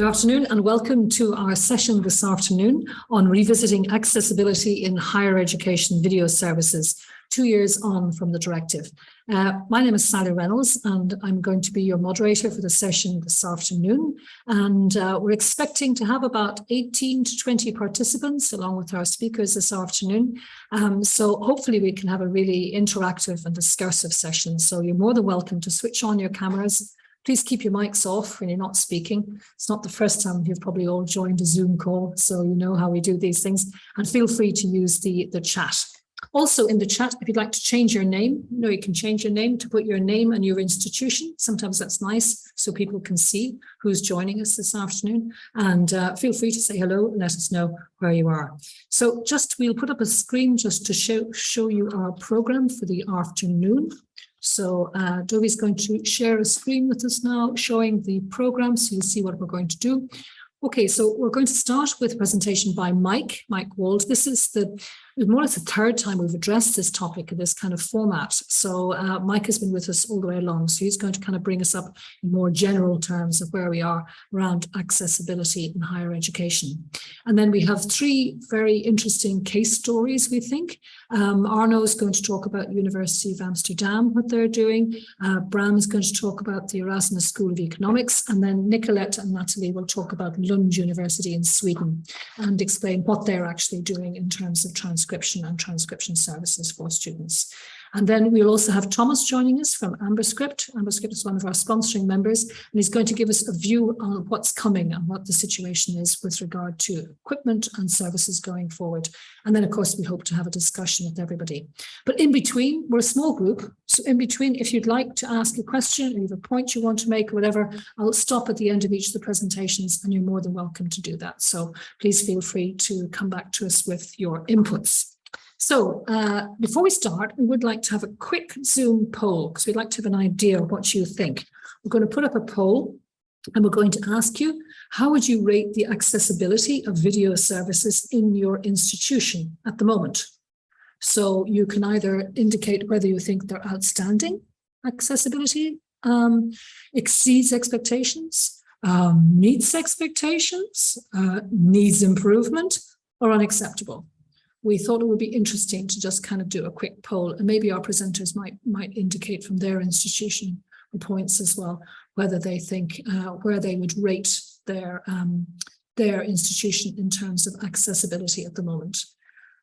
afternoon and welcome to our session this afternoon on revisiting accessibility in higher education video services, 2 years on from the directive. My name is Sally Reynolds and I'm going to be your moderator for the session this afternoon. And we're expecting to have about 18 to 20 participants along with our speakers this afternoon. So hopefully we can have a really interactive and discursive session. So you're more than welcome to switch on your cameras. Please keep your mics off when you're not speaking. It's not the first time you've probably all joined a Zoom call, so you know how we do these things. And feel free to use the chat. Also in the chat, if you'd like to change your name, you can change your name to put your name and your institution. Sometimes that's nice so people can see who's joining us this afternoon. And feel free to say hello and let us know where you are. So we'll put up a screen just to show you our program for the afternoon. So Dovie's going to share a screen with us now, showing the program, so you'll see what we're going to do. Okay, so we're going to start with a presentation by Mike Wald. This is more or less the third time we've addressed this topic in this kind of format. So Mike has been with us all the way along. So he's going to kind of bring us up in more general terms of where we are around accessibility in higher education. And then we have 3 very interesting case stories, we think. Arnout is going to talk about University of Amsterdam, what they're doing. Bram is going to talk about the Erasmus School of Economics. And then Nicolette and Natalie will talk about Lund University in Sweden and explain what they're actually doing in terms of transcription and transcription services for students. And then we'll also have Thomas joining us from Amberscript. Amberscript is one of our sponsoring members, and he's going to give us a view on what's coming and what the situation is with regard to equipment and services going forward. And then, of course, we hope to have a discussion with everybody. But in between, we're a small group. So in between, if you'd like to ask a question or you have a point you want to make or whatever, I'll stop at the end of each of the presentations and you're more than welcome to do that. So please feel free to come back to us with your inputs. So before we start, we would like to have a quick Zoom poll because we'd like to have an idea of what you think. We're going to put up a poll and we're going to ask you, how would you rate the accessibility of video services in your institution at the moment? So you can either indicate whether you think they're outstanding accessibility, exceeds expectations, meets expectations, needs improvement, or unacceptable. We thought it would be interesting to just kind of do a quick poll, and maybe our presenters might indicate from their institution points as well, whether they think where they would rate their institution in terms of accessibility at the moment.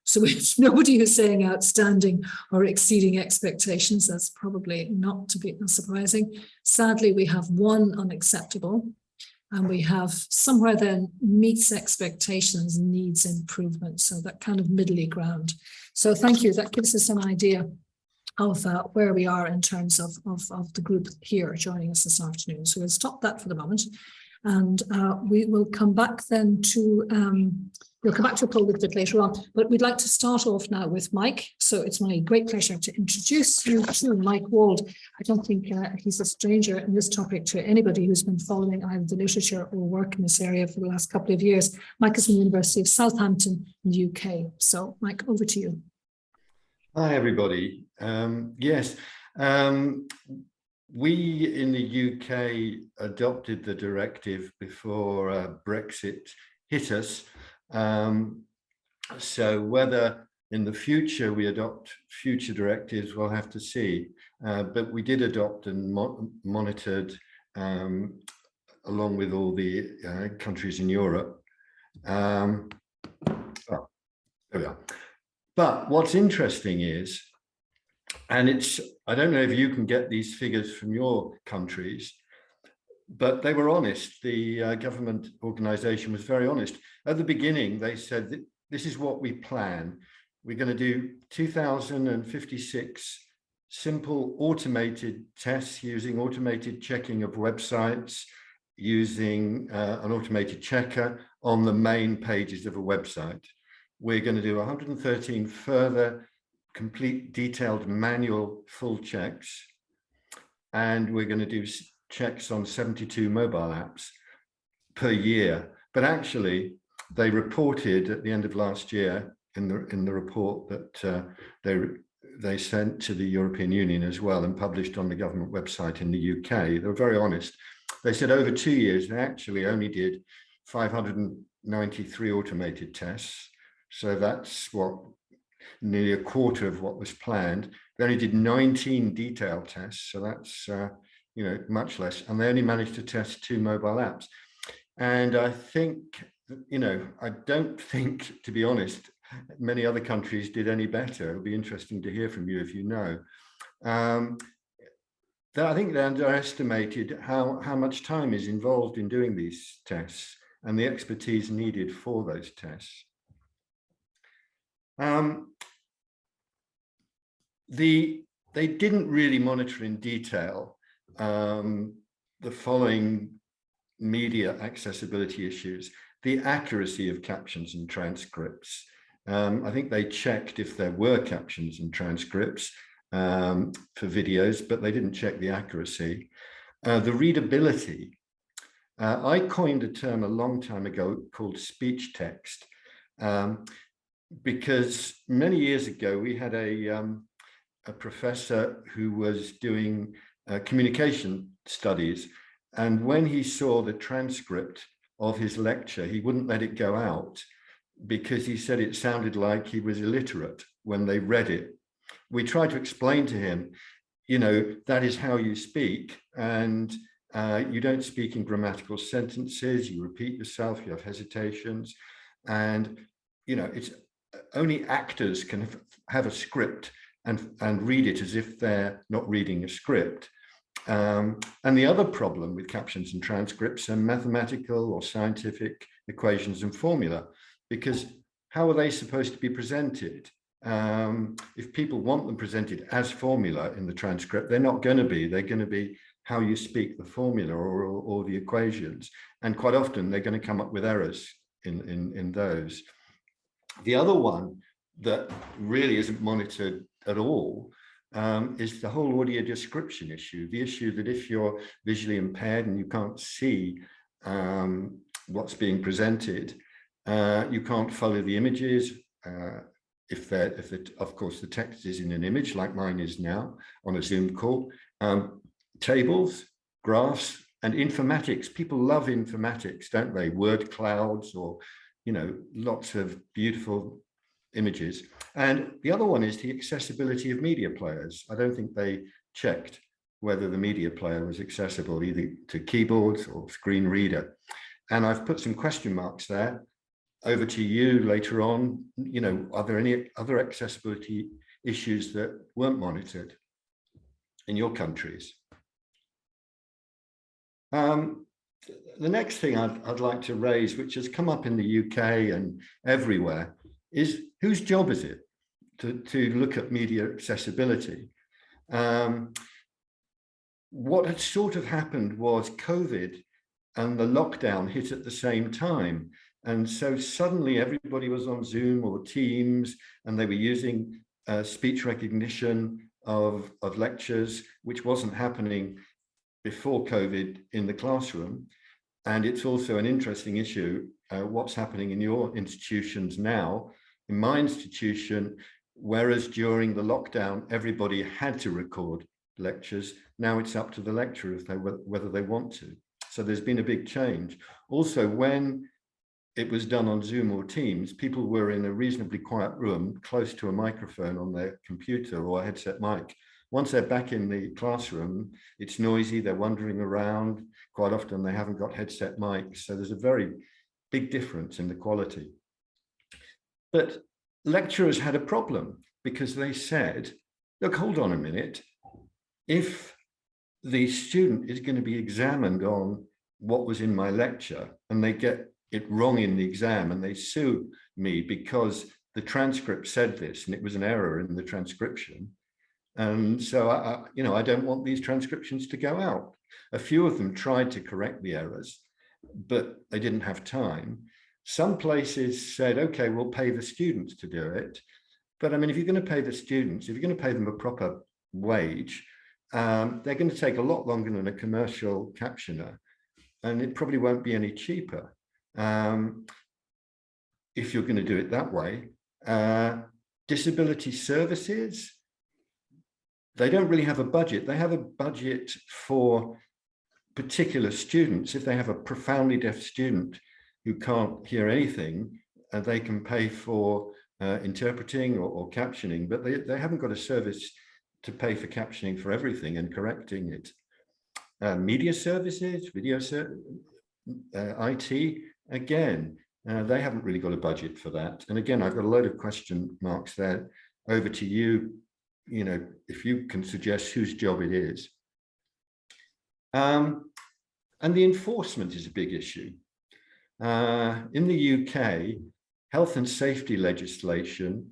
So if nobody is saying outstanding or exceeding expectations, that's probably not to be surprising. Sadly, we have 1 unacceptable. And we have somewhere then meets expectations, needs improvement. So that kind of middly ground. So thank you. That gives us an idea of where we are in terms of the group here joining us this afternoon. So we'll stop that for the moment. And we will come back then to, we'll come back to a poll a bit later on, but we'd like to start off now with Mike. So it's my great pleasure to introduce you to Mike Wald. I don't think he's a stranger in this topic to anybody who's been following either the literature or work in this area for the last couple of years. Mike is from the University of Southampton in the UK. So Mike, over to you. Hi, everybody. Yes. We in the UK adopted the directive before Brexit hit us. So whether in the future we adopt future directives, we'll have to see. But we did adopt and monitored along with all the countries in Europe. Oh, there we are. But what's interesting is, and I don't know if you can get these figures from your countries, but they were honest. The government organization was very honest. At the beginning, they said that this is what we plan. We're going to do 2,056 simple automated tests using automated checking of websites, using an automated checker on the main pages of a website. We're going to do 113 further complete detailed manual full checks, and we're going to do checks on 72 mobile apps per year. But actually they reported at the end of last year in the report that they sent to the European Union as well and published on the government website in the UK. They were very honest. They said over 2 years, they actually only did 593 automated tests. So that's what, nearly a quarter of what was planned. They only did 19 detailed tests. So that's, much less. And they only managed to test 2 mobile apps. And I think, I don't think, to be honest, many other countries did any better. It'll be interesting to hear from you if you know. I think they underestimated how much time is involved in doing these tests and the expertise needed for those tests. They didn't really monitor in detail the following media accessibility issues: the accuracy of captions and transcripts. I think they checked if there were captions and transcripts for videos, but they didn't check the accuracy. The readability. I coined a term a long time ago called speech text, because many years ago we had a professor who was doing communication studies, and when he saw the transcript of his lecture, he wouldn't let it go out because he said it sounded like he was illiterate when they read it. We tried to explain to him, that is how you speak, and you don't speak in grammatical sentences, you repeat yourself, you have hesitations, and it's only actors can have a script and read it as if they're not reading a script. And the other problem with captions and transcripts are mathematical or scientific equations and formula, because how are they supposed to be presented? If people want them presented as formula in the transcript, they're not going to be. They're going to be how you speak the formula or the equations. And quite often they're going to come up with errors in those. The other one that really isn't monitored at all is the whole audio description issue. The issue that if you're visually impaired and you can't see what's being presented, you can't follow the images. If of course the text is in an image like mine is now on a Zoom call, tables, graphs, and informatics. People love informatics, don't they? Word clouds, or lots of beautiful images. And the other one is the accessibility of media players. I don't think they checked whether the media player was accessible either to keyboards or screen reader. And I've put some question marks there. Over to you later on. Are there any other accessibility issues that weren't monitored in your countries? The next thing I'd like to raise, which has come up in the UK and everywhere, is whose job is it to look at media accessibility? What had sort of happened was COVID and the lockdown hit at the same time. And so suddenly everybody was on Zoom or Teams, and they were using speech recognition of lectures, which wasn't happening before COVID in the classroom. And it's also an interesting issue, what's happening in your institutions now. In my institution, whereas during the lockdown, everybody had to record lectures, now it's up to the lecturer whether they want to. So there's been a big change. Also, when it was done on Zoom or Teams, people were in a reasonably quiet room, close to a microphone on their computer or a headset mic. Once they're back in the classroom, it's noisy, they're wandering around. Quite often they haven't got headset mics. So there's a very big difference in the quality. But lecturers had a problem because they said, look, hold on a minute. If the student is going to be examined on what was in my lecture and they get it wrong in the exam and they sue me because the transcript said this and it was an error in the transcription, and so I don't want these transcriptions to go out. A few of them tried to correct the errors, but they didn't have time. Some places said, okay, we'll pay the students to do it. But I mean, if you're going to pay the students, if you're going to pay them a proper wage, they're going to take a lot longer than a commercial captioner, and it probably won't be any cheaper. If you're going to do it that way. Disability services, they don't really have a budget. They have a budget for particular students, if they have a profoundly deaf student who can't hear anything, they can pay for interpreting or captioning, but they haven't got a service to pay for captioning for everything and correcting it. Media services, video IT, again, they haven't really got a budget for that. And again, I've got a load of question marks there. Over to you, if you can suggest whose job it is. And the enforcement is a big issue. In the UK, health and safety legislation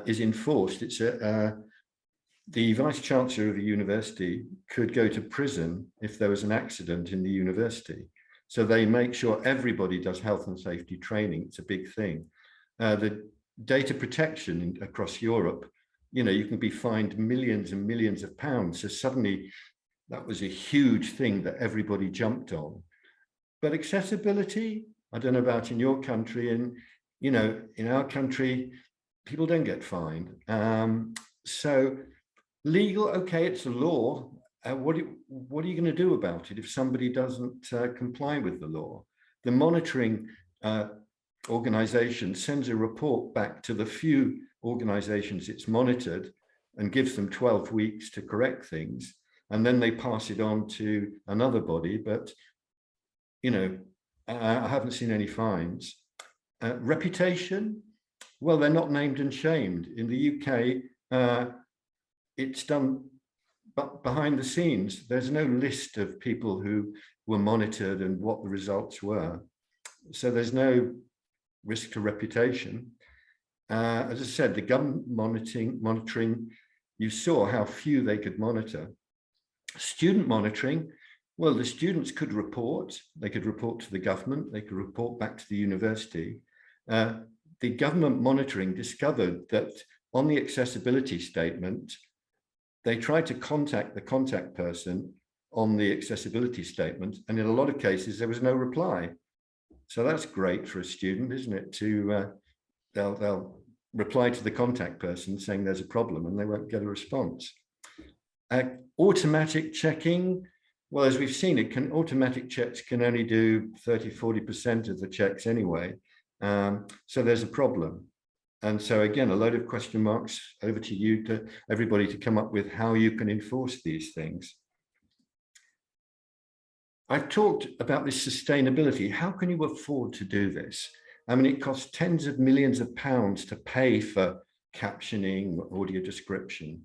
is enforced. It's the Vice-Chancellor of a university could go to prison if there was an accident in the university. So they make sure everybody does health and safety training. It's a big thing. The data protection across Europe, you can be fined millions and millions of pounds. So suddenly that was a huge thing that everybody jumped on. But accessibility, I don't know about in your country, and in our country, people don't get fined. So legal, okay, it's a law. What are you going to do about it if somebody doesn't comply with the law? The monitoring organization sends a report back to the few organizations it's monitored and gives them 12 weeks to correct things. And then they pass it on to another body. But, I haven't seen any fines. Reputation, well, they're not named and shamed. In the UK, it's done but behind the scenes. There's no list of people who were monitored and what the results were. So there's no risk to reputation. As I said, the government monitoring, you saw how few they could monitor. Student monitoring, well, the students could report. They could report to the government. They could report back to the university. The government monitoring discovered that on the accessibility statement, they tried to contact the contact person on the accessibility statement, and in a lot of cases, there was no reply. So that's great for a student, isn't it? They'll reply to the contact person saying there's a problem, and they won't get a response. Automatic checking, well, as we've seen, automatic checks can only do 30–40% of the checks anyway. So there's a problem. And so again, a load of question marks. Over to you, to everybody, to come up with how you can enforce these things. I've talked about this sustainability. How can you afford to do this? I mean, it costs tens of millions of pounds to pay for captioning, audio description.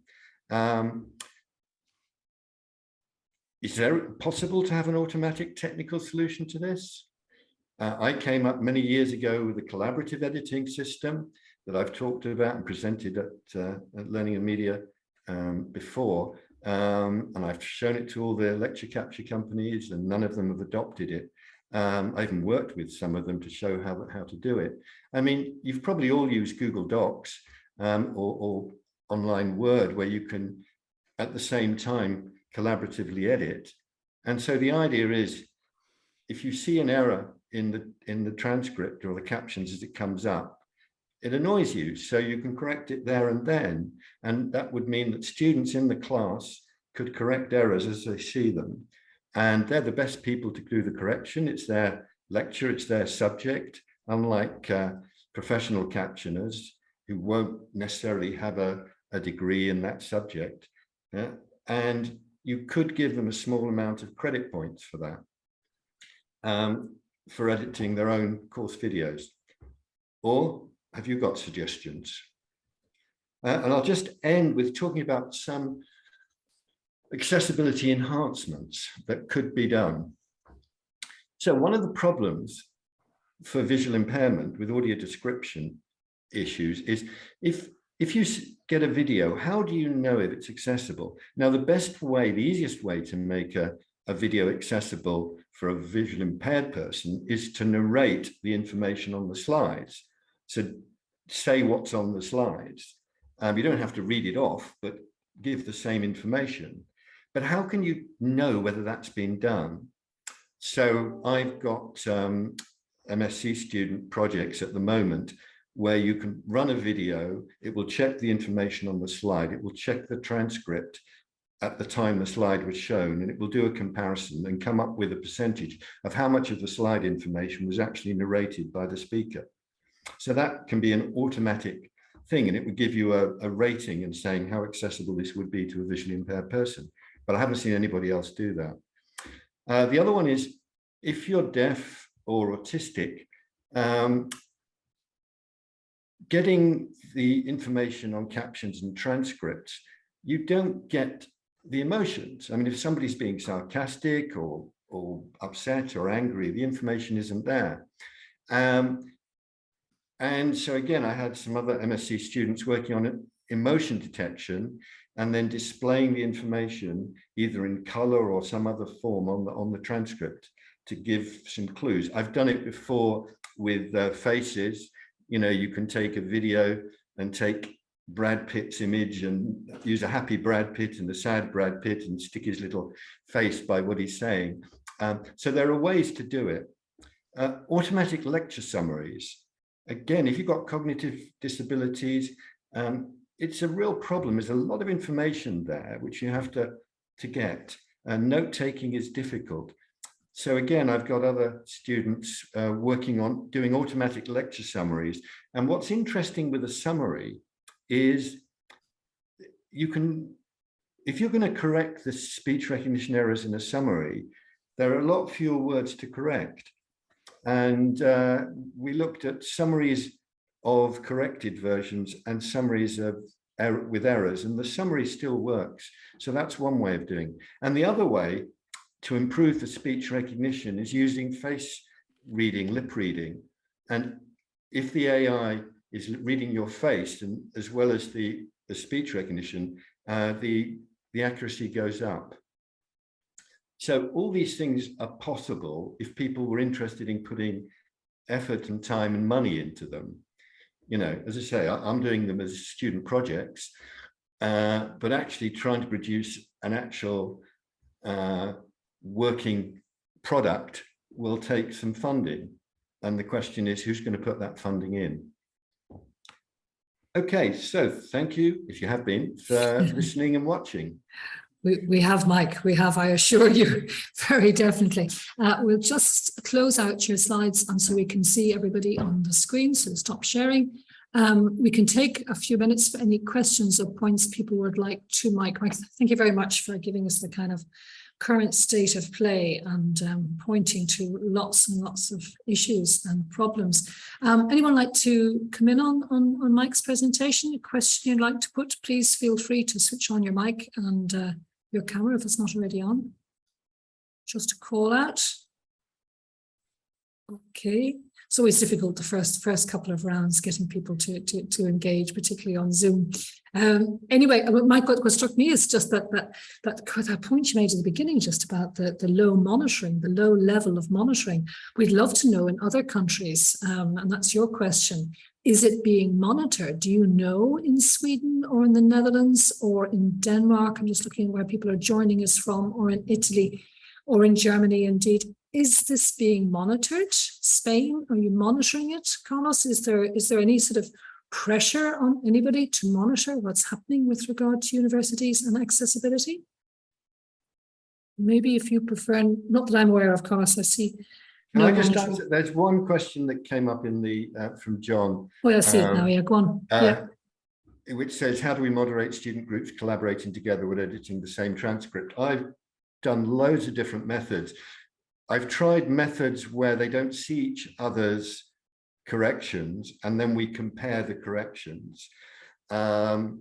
Is there possible to have an automatic technical solution to this? I came up many years ago with a collaborative editing system that I've talked about and presented at Learning and Media before. And I've shown it to all the lecture capture companies, and none of them have adopted it. I even worked with some of them to show how to do it. I mean, you've probably all used Google Docs or online Word, where you can, at the same time, collaboratively edit. And so the idea is, if you see an error in the transcript or the captions as it comes up, it annoys you, so you can correct it there and then. And that would mean that students in the class could correct errors as they see them. And they're the best people to do the correction. It's their lecture, it's their subject, unlike professional captioners who won't necessarily have a degree in that subject. Yeah? And you could give them a small amount of credit points for that, for editing their own course videos. Or have you got suggestions? And I'll just end with talking about some accessibility enhancements that could be done. So one of the problems for visual impairment with audio description issues is if you get a video, how do you know if it's accessible? Now, the best way, the easiest way to make a video accessible for a visually impaired person is to narrate the information on the slides. So say what's on the slides. You don't have to read it off, but give the same information. But how can you know whether that's been done? So I've got MSc student projects at the moment where you can run a video, it will check the information on the slide, it will check the transcript, at the time the slide was shown, and it will do a comparison and come up with a percentage of how much of the slide information was actually narrated by the speaker. So that can be an automatic thing, and it would give you a rating and saying how accessible this would be to a visually impaired person. But I haven't seen anybody else do that. The other one is, if you're deaf or autistic, getting the information on captions and transcripts, you don't get the emotions. I mean, if somebody's being sarcastic or upset or angry, the information isn't there. And so again, I had some other MSc students working on emotion detection and then displaying the information either in color or some other form on the transcript to give some clues. I've done it before with faces. You know, you can take a video and take Brad Pitt's image and use a happy Brad Pitt and a sad Brad Pitt and stick his little face by what he's saying. So there are ways to do it. Automatic lecture summaries. Again, if you've got cognitive disabilities, it's a real problem. There's a lot of information there which you have to get. Note taking is difficult. So again, I've got other students working on doing automatic lecture summaries. And what's interesting with a summary is you can, if you're going to correct the speech recognition errors in a summary, there are a lot fewer words to correct. And we looked at summaries of corrected versions and summaries of with errors, and the summary still works. So that's one way of doing. And the other way to improve the speech recognition is using face reading, lip reading. And if the AI is reading your face, and as well as the speech recognition, the accuracy goes up. So all these things are possible if people were interested in putting effort and time and money into them. You know, as I say, I'm doing them as student projects, but actually trying to produce an actual working product will take some funding. And the question is, who's going to put that funding in? Okay, so thank you, if you have been, for listening and watching. We have, Mike, we have, I assure you, very definitely. We'll just close out your slides and so we can see everybody on the screen, so stop sharing. We can take a few minutes for any questions or points people would like to Mike. Mike, thank you very much for giving us the kind of current state of play and pointing to lots and lots of issues and problems. Anyone like to come in on Mike's presentation? A question you'd like to put, please feel free to switch on your mic and your camera if it's not already on. Just a call out. Okay. It's always difficult the first couple of rounds getting people to engage, particularly on Zoom. Anyway, Mike, what struck me is just that point you made at the beginning, just about the low monitoring, the low level of monitoring. We'd love to know in other countries, and that's your question. Is it being monitored? Do you know in Sweden or in the Netherlands or in Denmark? I'm just looking where people are joining us from, or in Italy or in Germany, indeed. Is this being monitored? Spain, are you monitoring it? Carlos, is there any sort of pressure on anybody to monitor what's happening with regard to universities and accessibility? Maybe if you prefer, not that I'm aware of, Carlos, I see. No, there's one question that came up in the from John. Oh, I see it now. Yeah, go on. Yeah. Which says, how do we moderate student groups collaborating together when editing the same transcript? I've done loads of different methods. I've tried methods where they don't see each other's corrections, and then we compare the corrections. And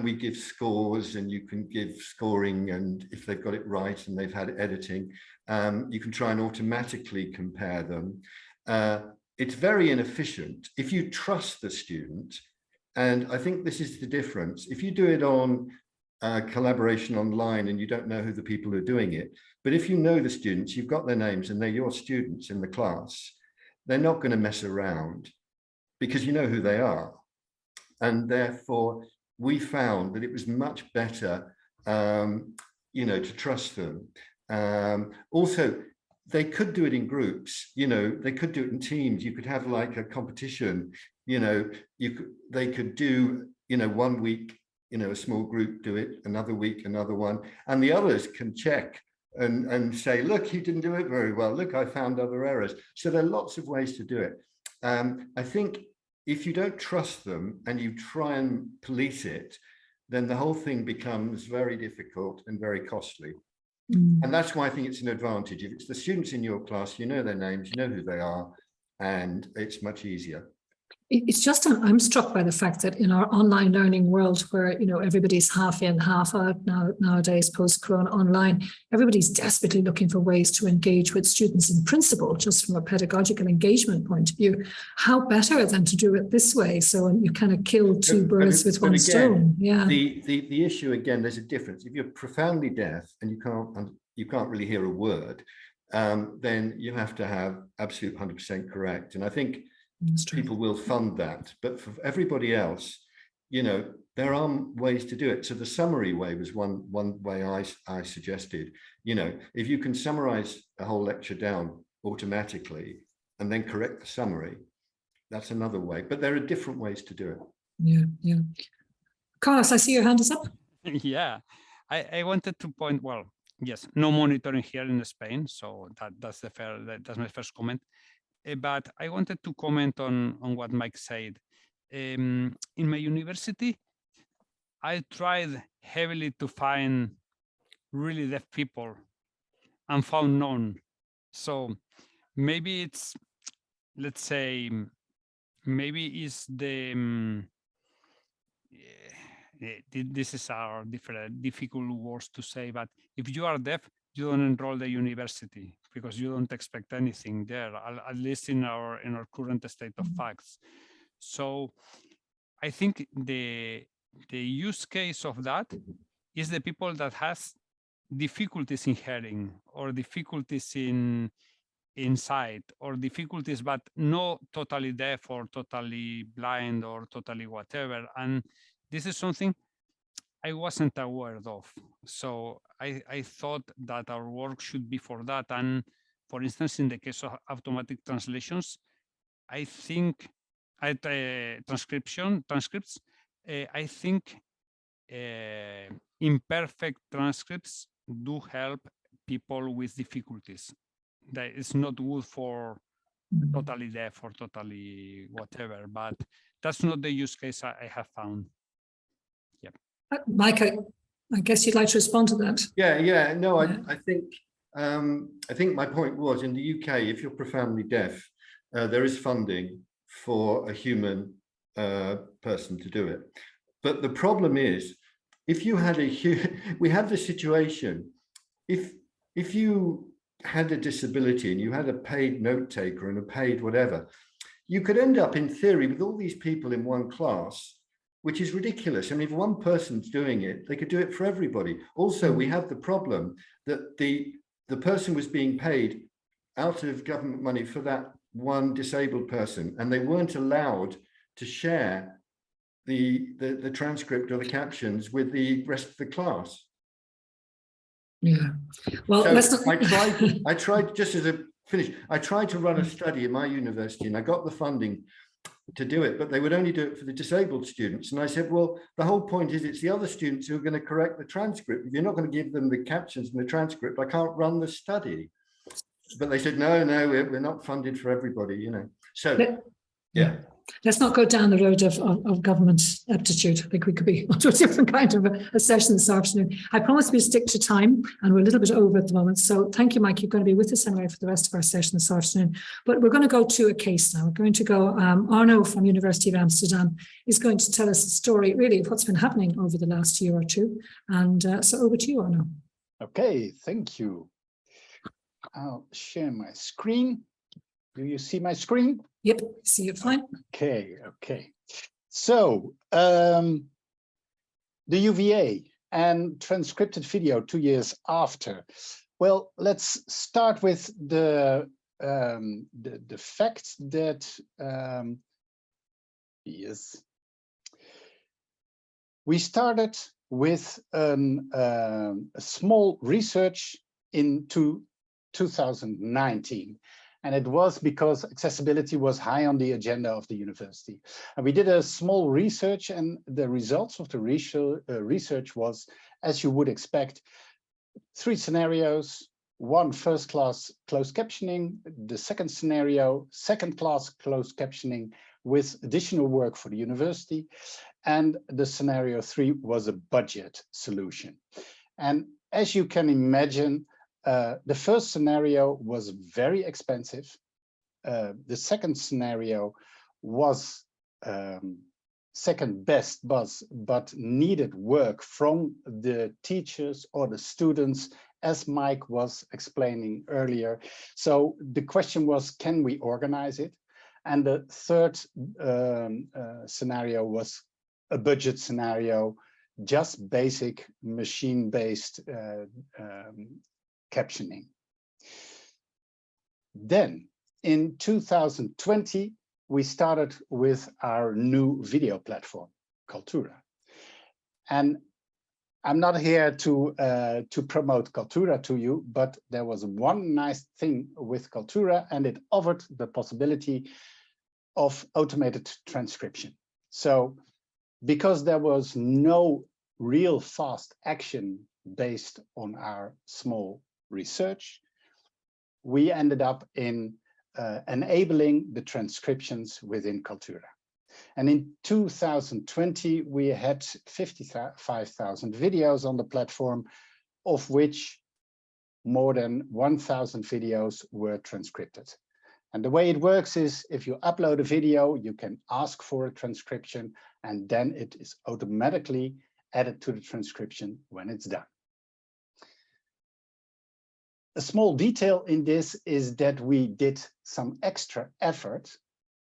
we give scores, and you can give scoring, and if they've got it right and they've had editing, you can try and automatically compare them. It's very inefficient. If you trust the student, and I think this is the difference, if you do it on collaboration online and you don't know who the people who are doing it, but if you know the students, you've got their names and they're your students in the class, they're not going to mess around because you know who they are. And therefore, we found that it was much better, you know, to trust them. Also, they could do it in groups, you know, they could do it in teams. You could have like a competition, you know, they could do, you know, 1 week a small group do it, another week, another one, and the others can check and say, look, you didn't do it very well. Look, I found other errors. So there are lots of ways to do it. I think if you don't trust them and you try and police it, then the whole thing becomes very difficult and very costly. And that's why I think it's an advantage. If it's the students in your class, you know their names, you know who they are, and it's much easier. It's just, I'm struck by the fact that in our online learning world where, everybody's half in, half out nowadays, post-corona online, everybody's desperately looking for ways to engage with students in principle, just from a pedagogical engagement point of view. How better than to do it this way? So you kind of kill two birds with one stone. Yeah. The issue, again, there's a difference. If you're profoundly deaf and you can't really hear a word, then you have to have absolute 100% correct. And I think people will fund that, but for everybody else, there are ways to do it. So the summary way was one way I suggested. If you can summarize a whole lecture down automatically and then correct the summary, that's another way. But there are different ways to do it. Yeah. Carlos, I see your hand is up. Yeah, I wanted to point. Well, yes, no monitoring here in Spain, so that's my first comment. But I wanted to comment on what Mike said. In my university, I tried heavily to find really deaf people and found none. So maybe it's, let's say, maybe it's this is our difficult words to say, but if you are deaf, you don't enroll the university because you don't expect anything there, at least in our current state of facts. So I think the use case of that is the people that has difficulties in hearing or difficulties in sight or difficulties, but not totally deaf or totally blind or totally whatever. And this is something I wasn't aware of. So I thought that our work should be for that. And for instance, in the case of automatic translations, I think transcripts, I think imperfect transcripts do help people with difficulties. That is not good for totally deaf or totally whatever, but that's not the use case I have found. Yeah. Mike, I guess you'd like to respond to that. Yeah. No, I think my point was, in the UK, if you're profoundly deaf, there is funding for a human person to do it. But the problem is, if you had we have the situation, if you had a disability and you had a paid note taker and a paid whatever, you could end up in theory with all these people in one class, which is ridiculous. I mean, if one person's doing it, they could do it for everybody. Also, we have the problem that the person was being paid out of government money for that one disabled person, and they weren't allowed to share the transcript or the captions with the rest of the class. Yeah. Well, so I tried, just as a finish, I tried to run a study in my university, and I got the funding to do it, but they would only do it for the disabled students. And I said, well, the whole point is it's the other students who are going to correct the transcript. If you're not going to give them the captions and the transcript, I can't run the study. But they said, no, we're not funded for everybody, So, yeah. Let's not go down the road of government aptitude. I think we could be onto a different kind of a session this afternoon. I promise we stick to time, and we're a little bit over at the moment. So thank you, Mike. You're going to be with us anyway for the rest of our session this afternoon. But we're going to go to a case now. We're going to go, Arnout from University of Amsterdam is going to tell us a story really of what's been happening over the last year or two. And so over to you, Arnout. Okay, thank you. I'll share my screen. Do you see my screen? Yep, see it fine. Okay. So the UVA and transcripted video 2 years after. Well, let's start with the fact that yes, we started with a small research into 2019. And it was because accessibility was high on the agenda of the university. And we did a small research, and the results of the research was, as you would expect, 3 scenarios: 1 first-class closed captioning, the second scenario, second-class closed captioning with additional work for the university, and the scenario 3 was a budget solution. And as you can imagine, the first scenario was very expensive. The second scenario was second best, but needed work from the teachers or the students, as Mike was explaining earlier. So the question was, can we organize it? And the third scenario was a budget scenario, just basic machine-based captioning. Then in 2020, we started with our new video platform, Kaltura. And I'm not here to promote Kaltura to you, but there was one nice thing with Kaltura, and it offered the possibility of automated transcription. So because there was no real fast action based on our small research, we ended up in enabling the transcriptions within Kaltura. And in 2020, we had 55,000 videos on the platform, of which more than 1,000 videos were transcripted. And the way it works is, if you upload a video, you can ask for a transcription, and then it is automatically added to the transcription when it's done. A small detail in this is that we did some extra effort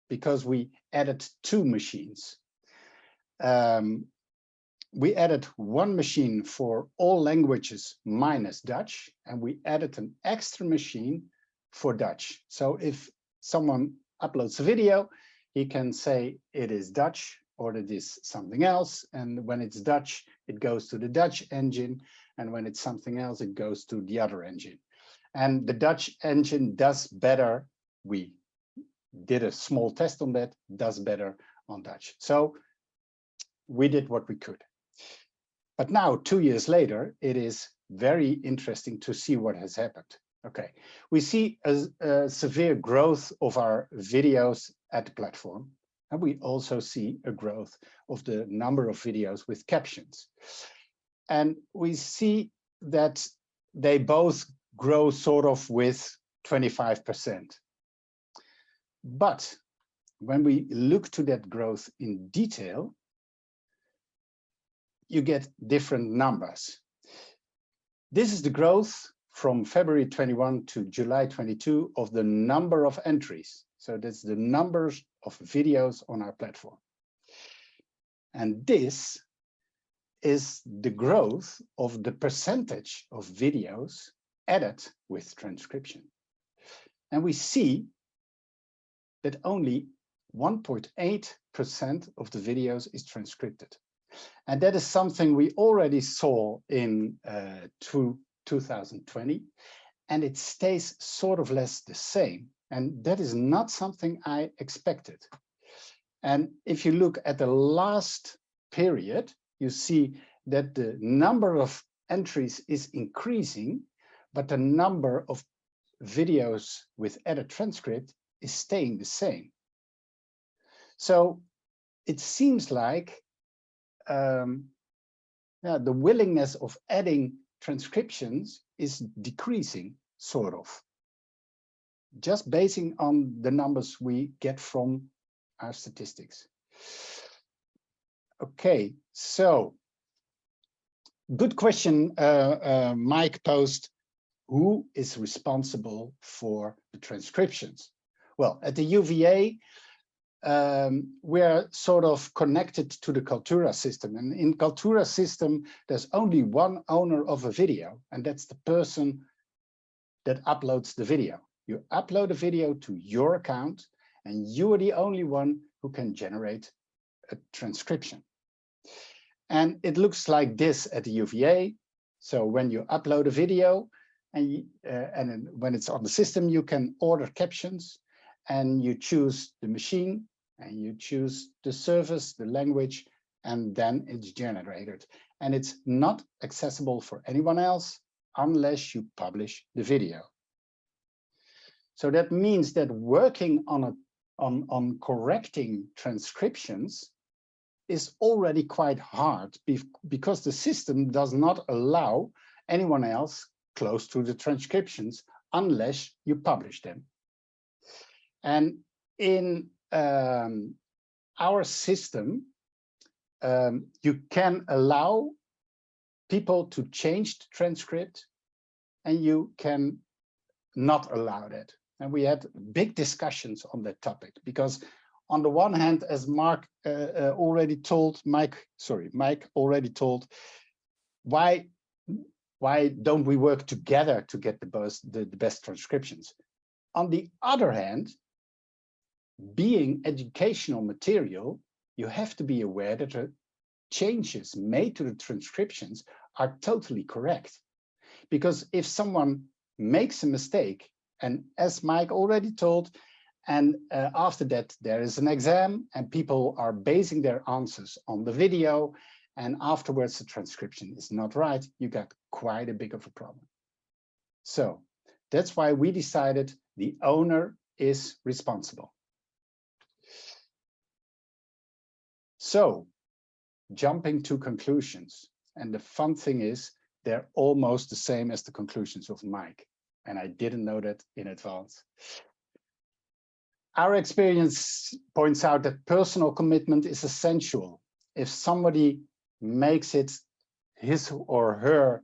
because we added 2 machines. We added 1 machine for all languages minus Dutch, and we added an extra machine for Dutch. So if someone uploads a video, he can say it is Dutch or it is something else. And when it's Dutch, it goes to the Dutch engine. And when it's something else, it goes to the other engine. And the Dutch engine does better. We did a small test on that, does better on Dutch. So we did what we could. But now, 2 years later, it is very interesting to see what has happened. Okay, we see a severe growth of our videos at the platform. And we also see a growth of the number of videos with captions. And we see that they both grow sort of with 25%. But when we look to that growth in detail, you get different numbers. This is the growth from February 21 to July 22 of the number of entries. So that's the numbers of videos on our platform. And this is the growth of the percentage of videos added with transcription. And we see that only 1.8% of the videos is transcripted. And that is something we already saw in 2020, and it stays sort of less the same. And that is not something I expected. And if you look at the last period, you see that the number of entries is increasing, but the number of videos with added transcript is staying the same. So it seems like the willingness of adding transcriptions is decreasing, sort of, just basing on the numbers we get from our statistics. Okay, so good question, Mike posed. Who is responsible for the transcriptions? Well, at the UVA, we're sort of connected to the Kaltura system. And in Kaltura system, there's only one owner of a video, and that's the person that uploads the video. You upload a video to your account, and you are the only one who can generate a transcription. And it looks like this at the UVA. So when you upload a video and then when it's on the system, you can order captions, and you choose the machine, and you choose the service, the language, and then it's generated. And it's not accessible for anyone else unless you publish the video. So that means that working on correcting transcriptions is already quite hard because the system does not allow anyone else close to the transcriptions unless you publish them. And in our system, you can allow people to change the transcript, and you can not allow that. And we had big discussions on that topic because, on the one hand, as Mike already told, why don't we work together to get the best transcriptions? On the other hand, being educational material, you have to be aware that the changes made to the transcriptions are totally correct. Because if someone makes a mistake, and as Mike already told, and after that there is an exam and people are basing their answers on the video, and afterwards the transcription is not right, you got quite a big of a problem. So that's why we decided the owner is responsible. So, jumping to conclusions, and the fun thing is they're almost the same as the conclusions of Mike, and I didn't know that in advance. Our experience points out that personal commitment is essential. If somebody makes it his or her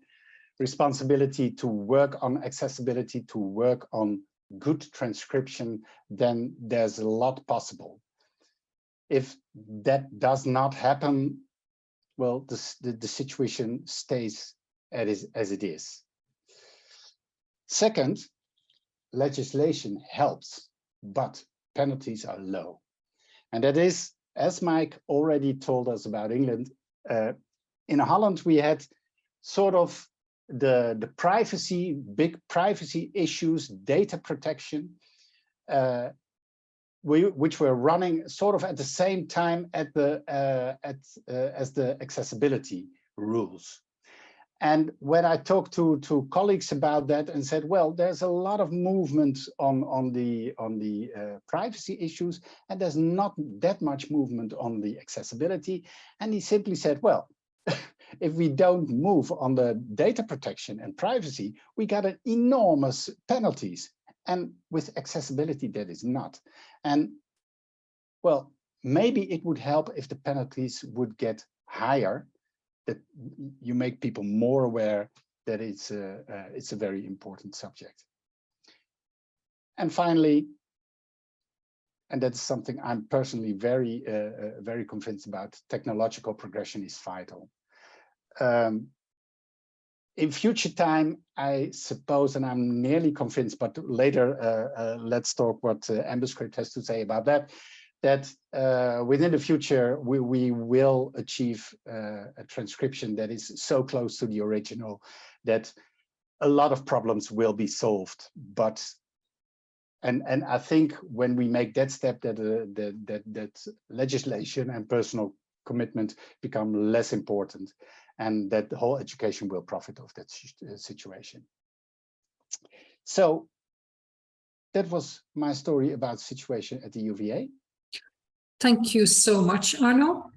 responsibility to work on accessibility, to work on good transcription, then there's a lot possible. If that does not happen, well, the situation stays as it is. Second, legislation helps, but penalties are low. And that is, as Mike already told us about England, in Holland we had sort of the big privacy issues, data protection, which were running sort of at the same time as the accessibility rules. And when I talked to colleagues about that and said, well, there's a lot of movement on the privacy issues, and there's not that much movement on the accessibility. And he simply said, well, if we don't move on the data protection and privacy, we got an enormous penalties. And with accessibility, that is not. And well, maybe it would help if the penalties would get higher, that you make people more aware that it's a very important subject. And finally, and that's something I'm personally very convinced about, technological progression is vital. In future time, I suppose, and I'm nearly convinced, but later let's talk what Amberscript has to say about that, that within the future, we will achieve a transcription that is so close to the original that a lot of problems will be solved. But and I think when we make that step, that legislation and personal commitment become less important, and that the whole education will profit of that situation. So that was my story about the situation at the UVA. Thank you so much, Arno.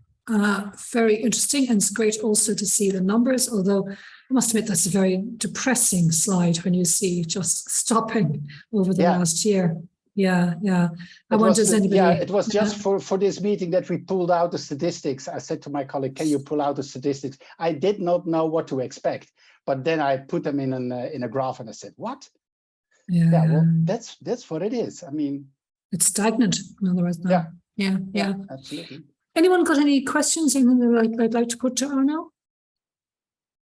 Very interesting, and it's great also to see the numbers, although I must admit that's a very depressing slide when you see just stopping over the last year. Yeah. I wonder, does anybody... Yeah, it was just for this meeting that we pulled out the statistics. I said to my colleague, can you pull out the statistics? I did not know what to expect, but then I put them in a graph and I said, what? Yeah, well, that's what it is. I mean... It's stagnant, in other words. Now. Yeah, absolutely. Anyone got any questions, anything they'd like to put to Arno?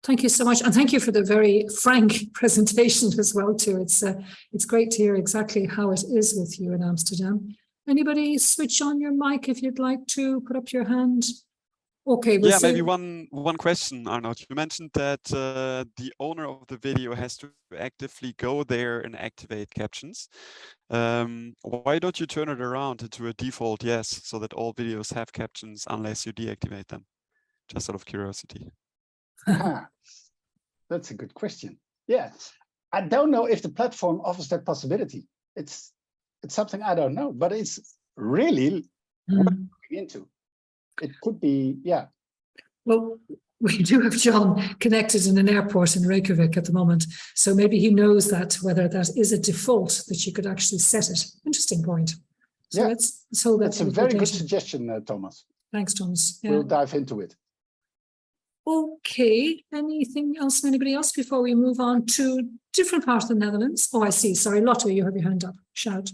Thank you so much, and thank you for the very frank presentation as well too. It's great to hear exactly how it is with you in Amsterdam. Anybody switch on your mic if you'd like to put up your hand, Okay, we'll Yeah, say, maybe one question, Arnout. You mentioned that the owner of the video has to actively go there and activate captions. Why don't you turn it around into a default yes, so that all videos have captions unless you deactivate them? Just out of curiosity. That's a good question. Yeah, I don't know if the platform offers that possibility. It's something I don't know, but it's really worth looking into. It could be, yeah. well, we do have John connected in an airport in Reykjavik at the moment. So maybe he knows that, whether that is a default that you could actually set it. Interesting point. So Yeah. let's hold that. That's a to very good data. suggestion, Thomas. Thanks, Thomas. Yeah. We'll dive into it. Okay, anything else from anybody else before we move on to different part of the Netherlands? Oh, I see. Sorry, Lotte, you have your hand up. Shout.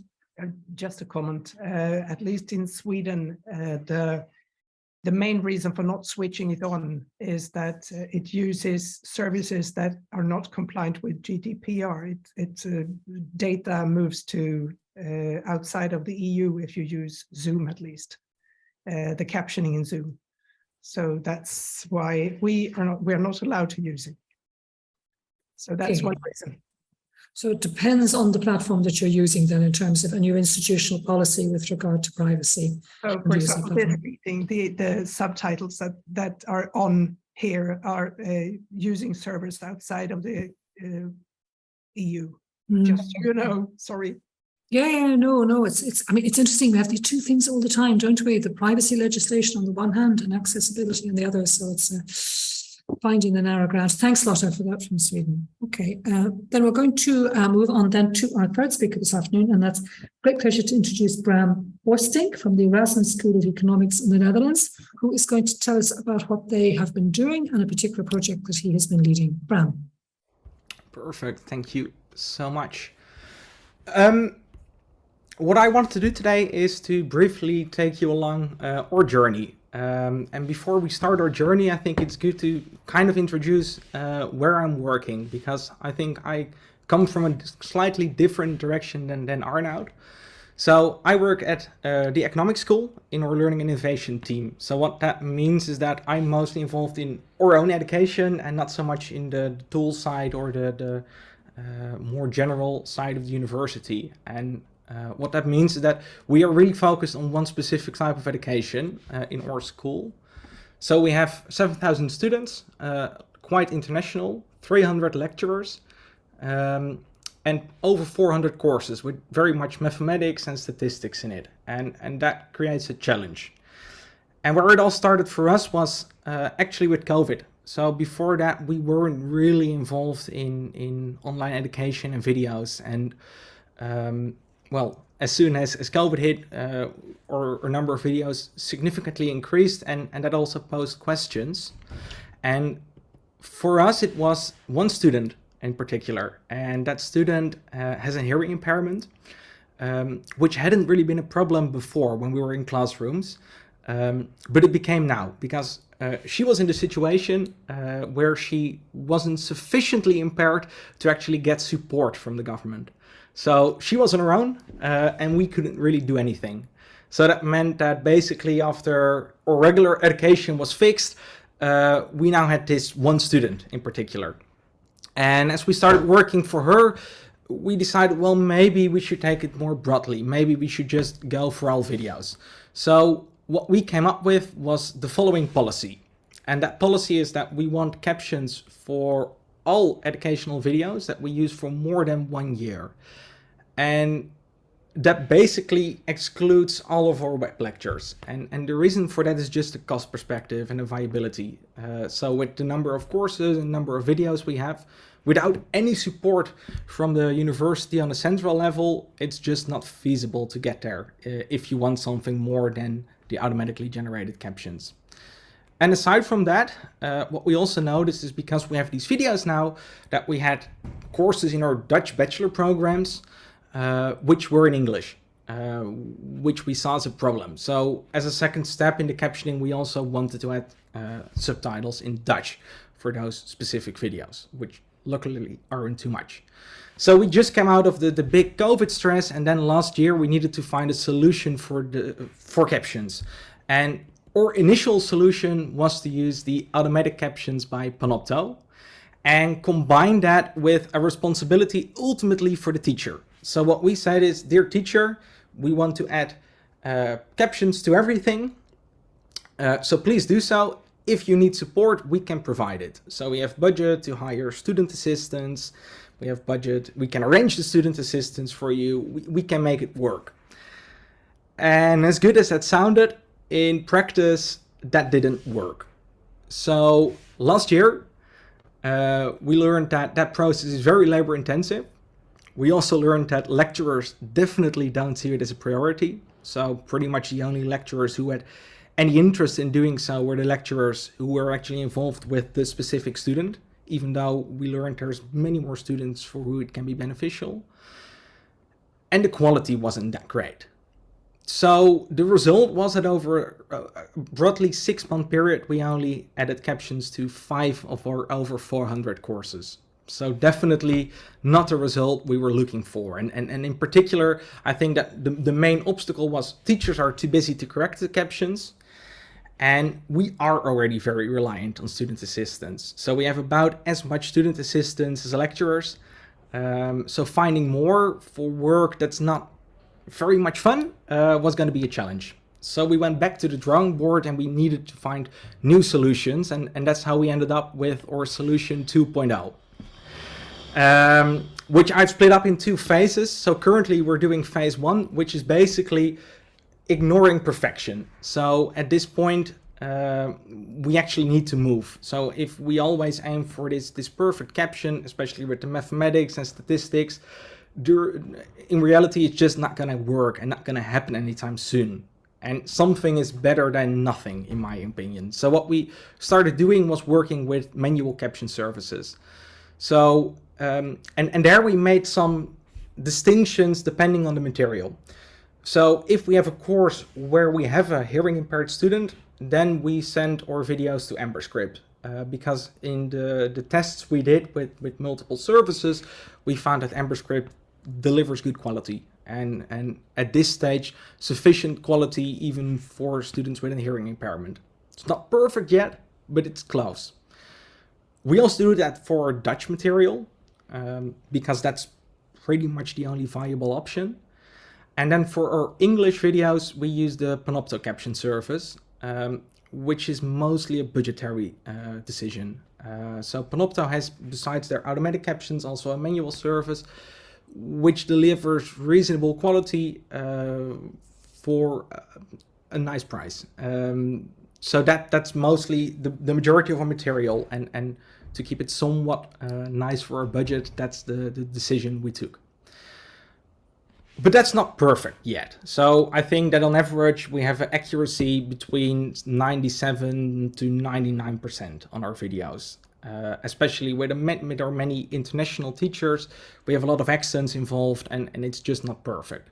Just a comment. At least in Sweden, the main reason for not switching it on is that it uses services that are not compliant with GDPR. Data moves to outside of the EU if you use Zoom, at least the captioning in Zoom. So that's why we are not allowed to use it. So that's Okay. one reason. So it depends on the platform that you're using then in terms of a new institutional policy with regard to privacy. So for example, this meeting, the subtitles that are on here are using servers outside of the EU. Just so you know, sorry. Yeah, no, it's, I mean, it's interesting. We have these two things all the time, don't we? The privacy legislation on the one hand and accessibility on the other. So it's finding the narrow ground. Thanks, Lotte, for that from Sweden. Okay, then we're going to move on then to our third speaker this afternoon, and that's great pleasure to introduce Bram Horstink from the Erasmus School of Economics in the Netherlands, who is going to tell us about what they have been doing and a particular project that he has been leading. Bram. Perfect, thank you so much. What I want to do today is to briefly take you along our journey. And before we start our journey, I think it's good to kind of introduce where I'm working, because I think I come from a slightly different direction than Arnout. So I work at the Economics School in our Learning and Innovation team. So what that means is that I'm mostly involved in our own education and not so much in the tool side or the more general side of the university. And what that means is that we are really focused on one specific type of education in our school. So we have 7,000 students, quite international, 300 lecturers, and over 400 courses with very much mathematics and statistics in it. And that creates a challenge. And where it all started for us was actually with COVID. So before that, we weren't really involved in online education and videos. And well, as soon as COVID hit, our number of videos significantly increased, and that also posed questions. And for us, it was one student in particular, and that student has a hearing impairment, which hadn't really been a problem before when we were in classrooms, but it became now, because she was in the situation where she wasn't sufficiently impaired to actually get support from the government. So she was on her own, and we couldn't really do anything. So that meant that basically after our regular education was fixed, we now had this one student in particular. And as we started working for her, we decided, well, maybe we should take it more broadly. Maybe we should just go for all videos. So what we came up with was the following policy. And that policy is that we want captions for all educational videos that we use for more than 1 year. And that basically excludes all of our web lectures. And the reason for that is just a cost perspective and a viability. So with the number of courses and number of videos we have, without any support from the university on a central level, it's just not feasible to get there if you want something more than the automatically generated captions. And aside from that, what we also noticed is because we have these videos now, that we had courses in our Dutch bachelor programs, which were in English, which we saw as a problem. So as a second step in the captioning, we also wanted to add subtitles in Dutch for those specific videos, which luckily aren't too much. So we just came out of the big COVID stress, and then last year we needed to find a solution for captions. And Our initial solution was to use the automatic captions by Panopto and combine that with a responsibility ultimately for the teacher. So what we said is, dear teacher, we want to add captions to everything. So please do so. If you need support, we can provide it. So we have budget to hire student assistants. We have budget. We can arrange the student assistants for you. We can make it work. And as good as that sounded, in practice, that didn't work. So last year, we learned that that process is very labor intensive. We also learned that lecturers definitely don't see it as a priority. So pretty much the only lecturers who had any interest in doing so were the lecturers who were actually involved with the specific student, even though we learned there's many more students for who it can be beneficial. And the quality wasn't that great. So the result was that over a broadly 6-month period, we only added captions to 5 of our over 400 courses. So definitely not the result we were looking for. And in particular, I think that the main obstacle was teachers are too busy to correct the captions. And we are already very reliant on student assistants. So we have about as much student assistants as lecturers. So finding more for work that's not very much fun was going to be a challenge. So we went back to the drawing board and we needed to find new solutions. And that's how we ended up with our solution 2.0. Which I've split up in 2 phases. So currently we're doing phase 1, which is basically ignoring perfection. So at this point, we actually need to move. So if we always aim for this perfect caption, especially with the mathematics and statistics, in reality, it's just not going to work and not going to happen anytime soon. And something is better than nothing, in my opinion. So what we started doing was working with manual caption services. So, and there we made some distinctions depending on the material. So if we have a course where we have a hearing impaired student, then we send our videos to Amberscript. Because in the tests we did with multiple services, we found that Amberscript delivers good quality. And at this stage, sufficient quality even for students with a hearing impairment. It's not perfect yet, but it's close. We also do that for Dutch material, because that's pretty much the only viable option. And then for our English videos, we use the Panopto caption service, which is mostly a budgetary decision. So Panopto has, besides their automatic captions, also a manual service, which delivers reasonable quality for a nice price. So that's mostly the majority of our material, and to keep it somewhat nice for our budget, that's the decision we took. But that's not perfect yet. So I think that on average, we have an accuracy between 97 to 99% on our videos. Especially with our many international teachers, we have a lot of accents involved, and it's just not perfect.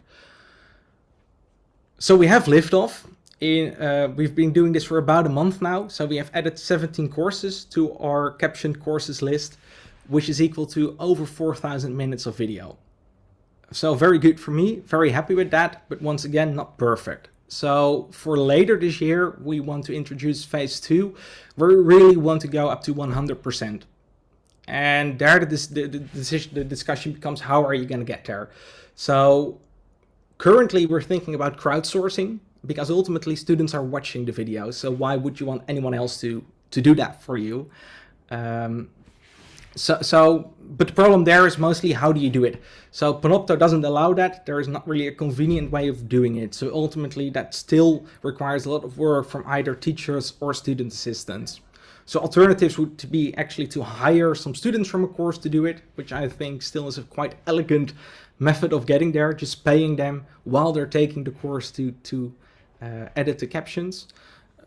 So we have liftoff. We've been doing this for about a month now. So we have added 17 courses to our captioned courses list, which is equal to over 4,000 minutes of video. So very good for me, very happy with that, but once again, not perfect. So for later this year, we want to introduce phase 2, where we really want to go up to 100%. And there the discussion becomes, how are you going to get there? So currently we're thinking about crowdsourcing, because ultimately students are watching the videos. So why would you want anyone else to do that for you? But the problem there is mostly, how do you do it? So Panopto doesn't allow that. There is not really a convenient way of doing it. So ultimately that still requires a lot of work from either teachers or student assistants. So alternatives would be actually to hire some students from a course to do it, which I think still is a quite elegant method of getting there, just paying them while they're taking the course to edit the captions.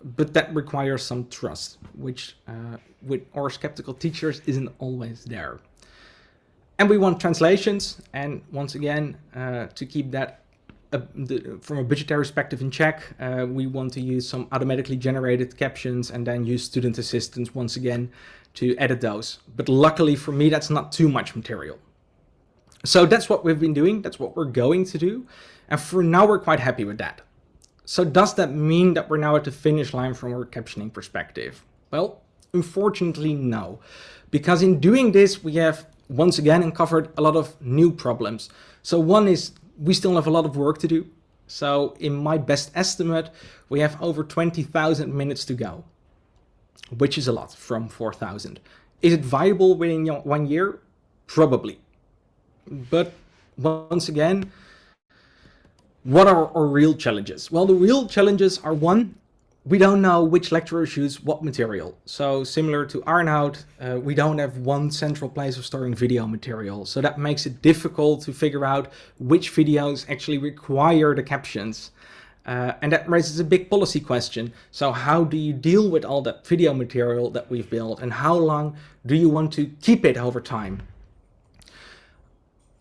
But that requires some trust, which with our skeptical teachers isn't always there. And we want translations, and once again, to keep that from a budgetary perspective in check, we want to use some automatically generated captions and then use student assistants once again to edit those. But luckily for me, that's not too much material. So that's what we've been doing, that's what we're going to do, and for now we're quite happy with that. So does that mean that we're now at the finish line from a captioning perspective? Well, unfortunately, no. Because in doing this, we have once again uncovered a lot of new problems. So one is we still have a lot of work to do. So in my best estimate, we have over 20,000 minutes to go, which is a lot from 4,000. Is it viable within 1 year? Probably. But once again, what are our real challenges? Well, the real challenges are, one, we don't know which lecturers use what material. So similar to Arnout, we don't have one central place of storing video material. So that makes it difficult to figure out which videos actually require the captions. And that raises a big policy question. So how do you deal with all that video material that we've built, and how long do you want to keep it over time?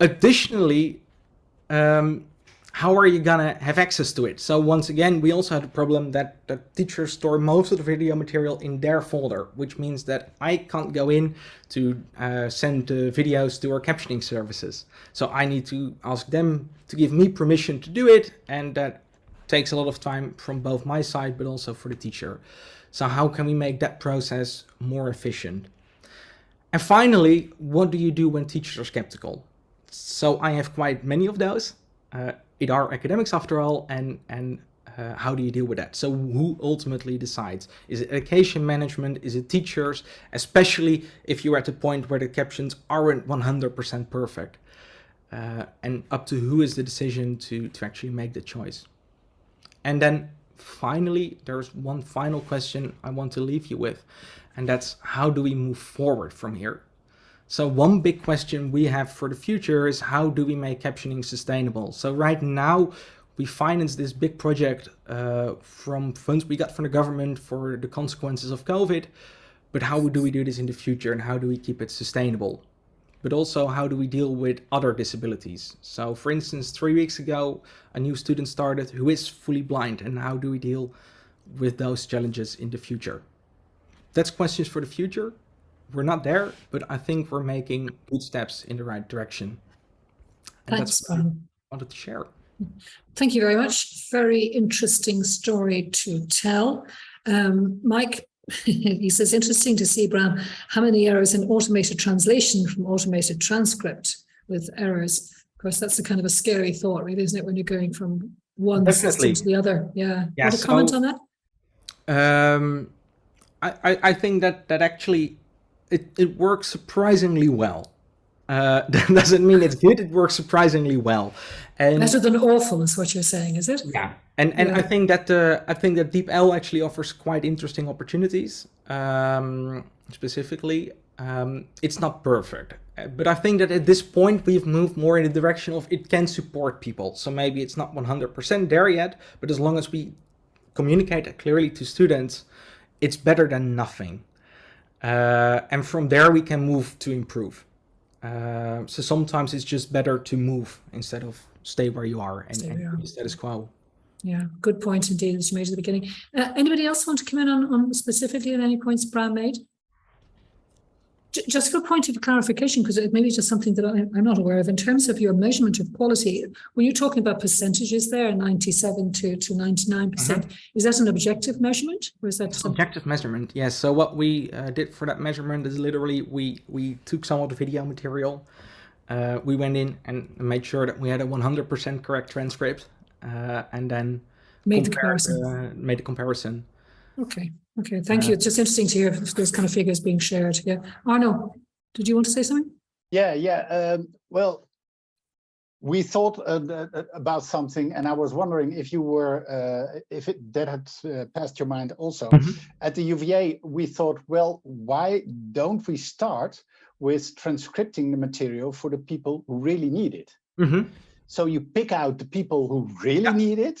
Additionally, how are you gonna have access to it? So once again, we also had a problem that the teachers store most of the video material in their folder, which means that I can't go in to send videos to our captioning services. So I need to ask them to give me permission to do it, and that takes a lot of time from both my side, but also for the teacher. So how can we make that process more efficient? And finally, what do you do when teachers are skeptical? So I have quite many of those. It are academics after all, and how do you deal with that? So who ultimately decides? Is it education management? Is it teachers? Especially if you're at the point where the captions aren't 100% perfect. And up to who is the decision to actually make the choice? And then finally, there's one final question I want to leave you with, and that's how do we move forward from here? So one big question we have for the future is how do we make captioning sustainable? So right now we finance this big project from funds we got from the government for the consequences of COVID, but how do we do this in the future, and how do we keep it sustainable? But also, how do we deal with other disabilities? So for instance, 3 weeks ago, a new student started who is fully blind, and how do we deal with those challenges in the future? That's questions for the future. We're not there, but I think we're making good steps in the right direction. And Thanks, that's what I Bram. wanted to share. Thank you very much. Very interesting story to tell. Mike, he says, interesting to see, Bram, how many errors in automated translation from automated transcript with errors. Of course, that's a kind of a scary thought, really, isn't it, when you're going from one system to the other? Yeah. Yeah, Want to comment on that? I think that actually it works surprisingly well. That doesn't mean it's good. It works surprisingly well. And better than awful is what you're saying, is it? yeah, and Yeah. I think that DeepL actually offers quite interesting opportunities. Specifically, it's not perfect, but I think that at this point we've moved more in the direction of it can support people. So maybe it's not 100% there yet, but as long as we communicate it clearly to students, it's better than nothing. And from there we can move to improve. So sometimes it's just better to move instead of stay where you are and the status quo. Yeah, good point indeed, as you made at the beginning. Anybody else want to come in on specifically on any points Bram made? Just for a point of clarification, because it may be just something that I'm not aware of, in terms of your measurement of quality, when you're talking about percentages there, 97 to 99%, is that an objective measurement, or is that objective measurement? Yes. So what we did for that measurement is literally we took some of the video material, we went in and made sure that we had a 100% correct transcript, and then made the comparison. Okay. Okay, thank you. It's just interesting to hear those kind of figures being shared. Yeah, Arno, did you want to say something? Yeah. Well, we thought about something, and I was wondering if you were, that had passed your mind also. At the UVA, we thought, well, why don't we start with transcripting the material for the people who really need it? So you pick out the people who really need it,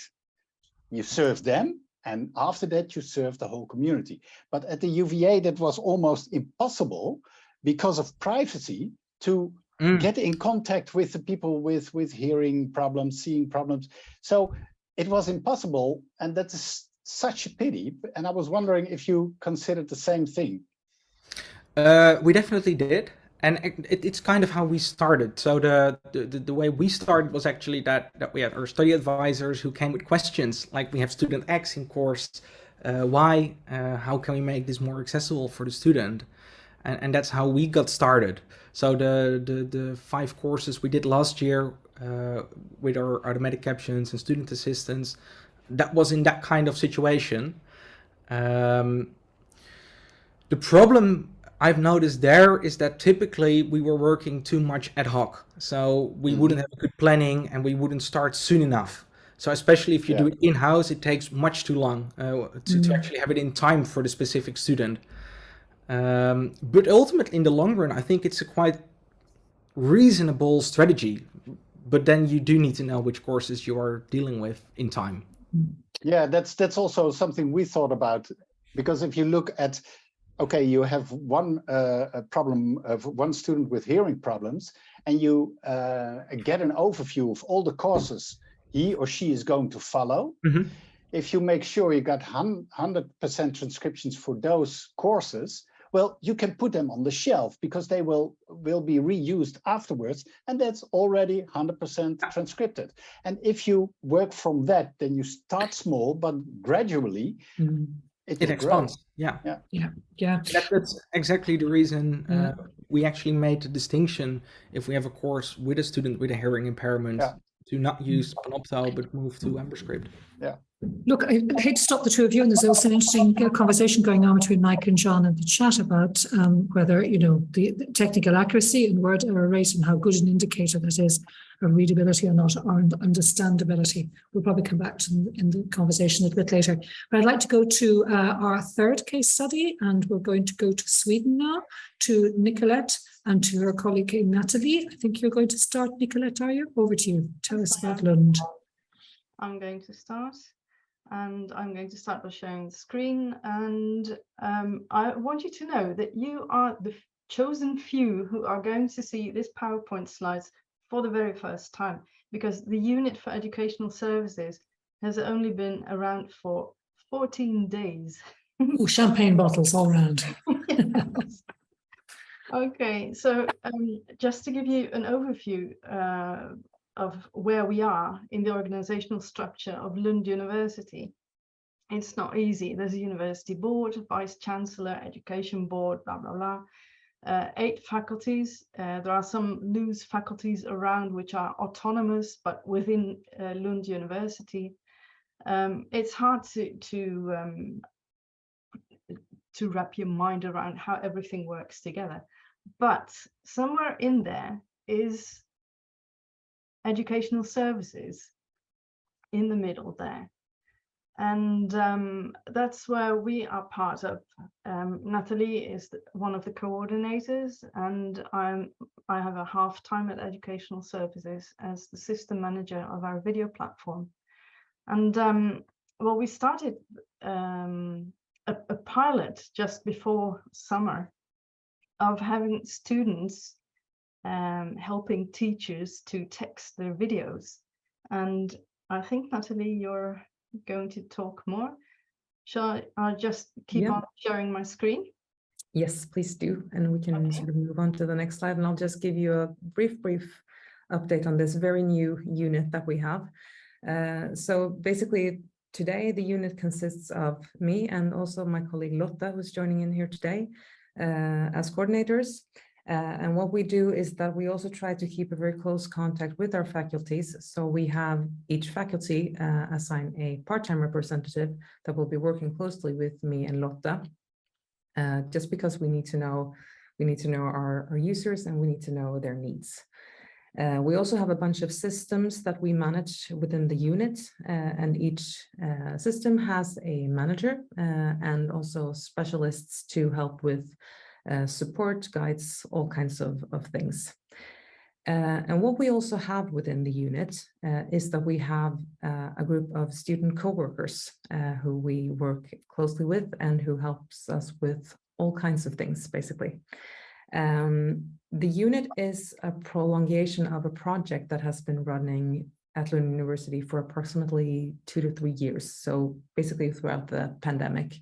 you serve them, and after that, you serve the whole community. But at the UVA, that was almost impossible because of privacy to get in contact with the people with hearing problems, seeing problems. So it was impossible, and that is such a pity. And I was wondering if you considered the same thing. We definitely did. And it's kind of how we started. So the way we started was actually that we had our study advisors who came with questions like, we have student X in course Y, how can we make this more accessible for the student? And that's how we got started. So the 5 courses we did last year with our automatic captions and student assistants, that was in that kind of situation. The problem I've noticed there is that typically we were working too much ad hoc. So we wouldn't have good planning and we wouldn't start soon enough. So especially if you do it in-house, it takes much too long to actually have it in time for the specific student. But ultimately, in the long run, I think it's a quite reasonable strategy. But then you do need to know which courses you are dealing with in time. Yeah, that's also something we thought about, because if you look at, okay, you have one problem of one student with hearing problems, and you get an overview of all the courses he or she is going to follow. Mm-hmm. If you make sure you got 100% transcriptions for those courses, well, you can put them on the shelf because they will be reused afterwards, and that's already 100% transcripted. And if you work from that, then you start small, but gradually it expands. Grow. Yeah. That's exactly the reason we actually made the distinction. If we have a course with a student with a hearing impairment, to not use Panopto but move to Amberscript. Yeah. Look, I hate to stop the two of you, and there's also an interesting conversation going on between Mike and John in the chat about whether, the technical accuracy and word error rate and how good an indicator that is of readability or not, or understandability. We'll probably come back to in the conversation a bit later. But I'd like to go to our third case study, and we're going to go to Sweden now, to Nicolette and to her colleague Natalie. I think you're going to start, Nicolette, are you? Over to you. Tell us about Lund. I'm going to start. And I'm going to start by sharing the screen. And I want you to know that you are the chosen few who are going to see this PowerPoint slides for the very first time, because the Unit for Educational Services has only been around for 14 days. Ooh, champagne bottles all around. Yes. Okay, so just to give you an overview of where we are in the organizational structure of Lund University. It's not easy. There's a university board, vice chancellor, education board, blah, blah, blah. 8 faculties. There are some loose faculties around which are autonomous, but within Lund University. It's hard to wrap your mind around how everything works together. But somewhere in there is educational services in the middle there, and that's where we are part of. Natalie is one of the coordinators, and I have a half time at educational services as the system manager of our video platform. And well, we started a pilot just before summer of having students helping teachers to text their videos. And I think, Natalie, you're going to talk more. Shall I just keep on sharing my screen? Yes, please do. And we can sort of move on to the next slide. And I'll just give you a brief update on this very new unit that we have. So basically, today, the unit consists of me and also my colleague Lotta, who's joining in here today as coordinators. And what we do is that we also try to keep a very close contact with our faculties. So we have each faculty assign a part-time representative that will be working closely with me and Lotta, just because we need to know our users and we need to know their needs. We also have a bunch of systems that we manage within the unit, and each system has a manager and also specialists to help with support, guides, all kinds of things. And what we also have within the unit is that we have a group of student co-workers who we work closely with and who helps us with all kinds of things, basically. The unit is a prolongation of a project that has been running at Lund University for approximately 2 to 3 years. So basically throughout the pandemic.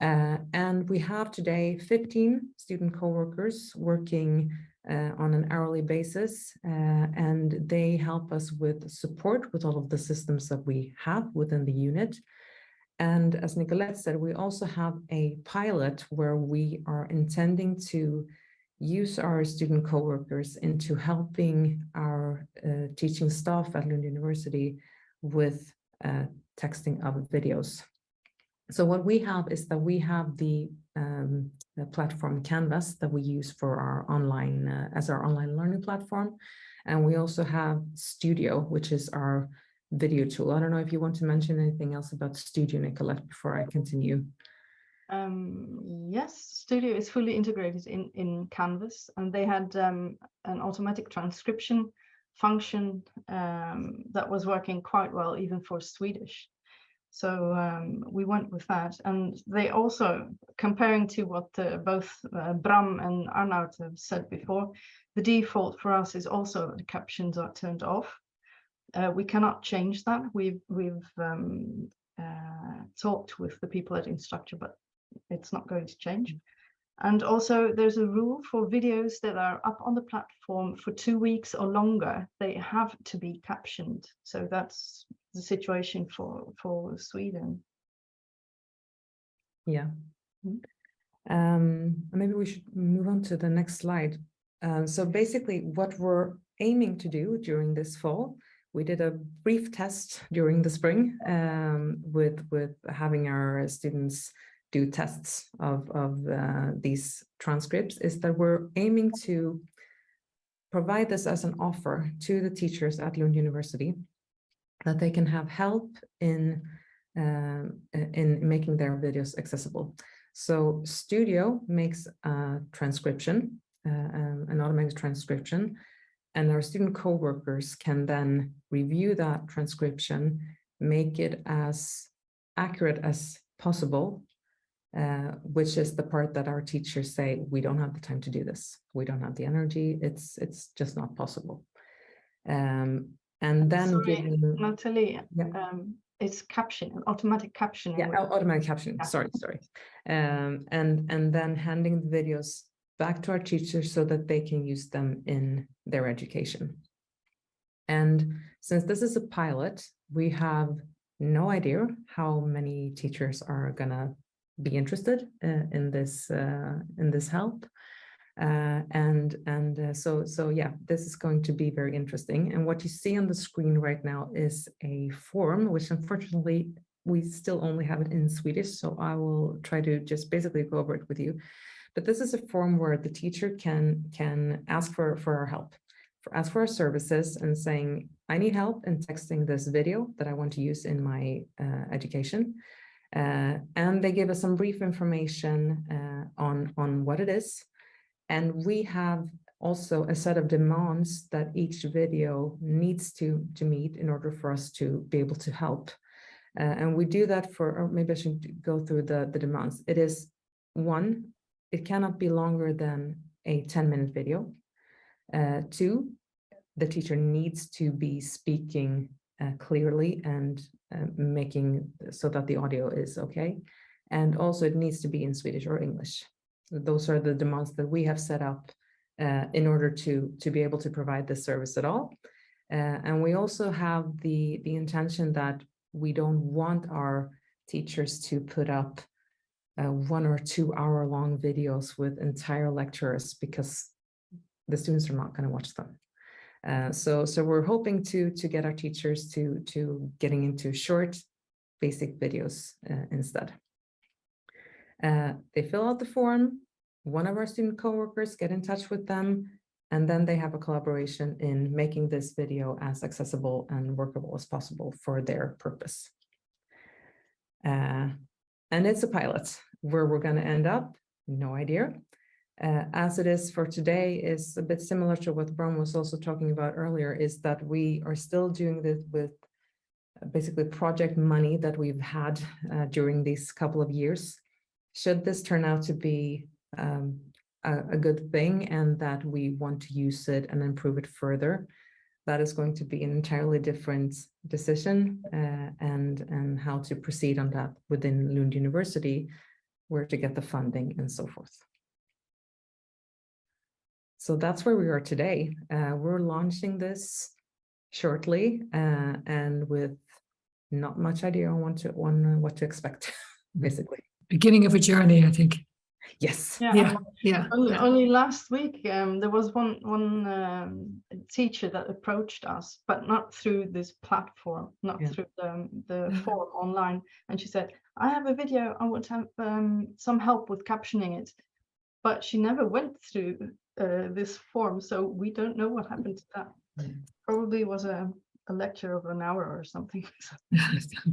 And we have today 15 student co-workers working on an hourly basis, and they help us with support with all of the systems that we have within the unit. And as Nicolette said, we also have a pilot where we are intending to use our student co-workers into helping our teaching staff at Lund University with texting of videos. So what we have is that we have the platform Canvas that we use for our online, as our online learning platform. And we also have Studio, which is our video tool. I don't know if you want to mention anything else about Studio, Nicolette, before I continue. Yes, Studio is fully integrated in Canvas, and they had an automatic transcription function that was working quite well even for Swedish. So we went with that, and they also, comparing to what both Bram and Arnout have said before, the default for us is also the captions are turned off. We cannot change that. We've talked with the people at Instructure, but it's not going to change. And also there's a rule for videos that are up on the platform for 2 weeks or longer, they have to be captioned. So that's the situation for Sweden. Yeah. Maybe we should move on to the next slide. So basically what we're aiming to do during this fall, we did a brief test during the spring with having our students do tests of these transcripts, is that we're aiming to provide this as an offer to the teachers at Lund University, that they can have help in making their videos accessible. So Studio makes a transcription, an automated transcription, and our student co-workers can then review that transcription, make it as accurate as possible, which is the part that our teachers say, we don't have the time to do this. We don't have the energy. It's just not possible. And then sorry, Natalie, yeah. It's caption, automatic captioning. Yeah, automatic captioning. Yeah. Sorry. And then handing the videos back to our teachers so that they can use them in their education. And since this is a pilot, we have no idea how many teachers are gonna be interested in this help. So yeah, this is going to be very interesting. And what you see on the screen right now is a form, which unfortunately we still only have it in Swedish, so I will try to just basically go over it with you. But this is a form where the teacher can ask for our help, ask for our services and saying, I need help in texting this video that I want to use in my education. And they give us some brief information on what it is. And we have also a set of demands that each video needs to meet in order for us to be able to help. And we do that for, or maybe I should go through the demands. It is 1, it cannot be longer than a 10-minute video. 2, the teacher needs to be speaking clearly and making so that the audio is okay. And also it needs to be in Swedish or English. Those are the demands that we have set up in order to be able to provide this service at all. And we also have the intention that we don't want our teachers to put up 1 or 2 hour long videos with entire lectures, because the students are not going to watch them. So we're hoping to get our teachers to getting into short, basic videos instead. They fill out the form, one of our student co-workers get in touch with them, and then they have a collaboration in making this video as accessible and workable as possible for their purpose. And it's a pilot. Where we're going to end up, no idea. As it is for today is a bit similar to what Bram was also talking about earlier, is that we are still doing this with basically project money that we've had during these couple of years. Should this turn out to be a good thing and that we want to use it and improve it further, that is going to be an entirely different decision and how to proceed on that within Lund University. where to get the funding, and so forth. So that's where we are today. We're launching this shortly, and with not much idea on what to expect, basically. Beginning of a journey, I think. Yes. Yeah. Only last week, there was one teacher that approached us, but not through this platform, not through the forum online. And she said, I have a video, I want to have some help with captioning it. But she never went through this form, so we don't know what happened to that. Probably was a lecture of an hour or something.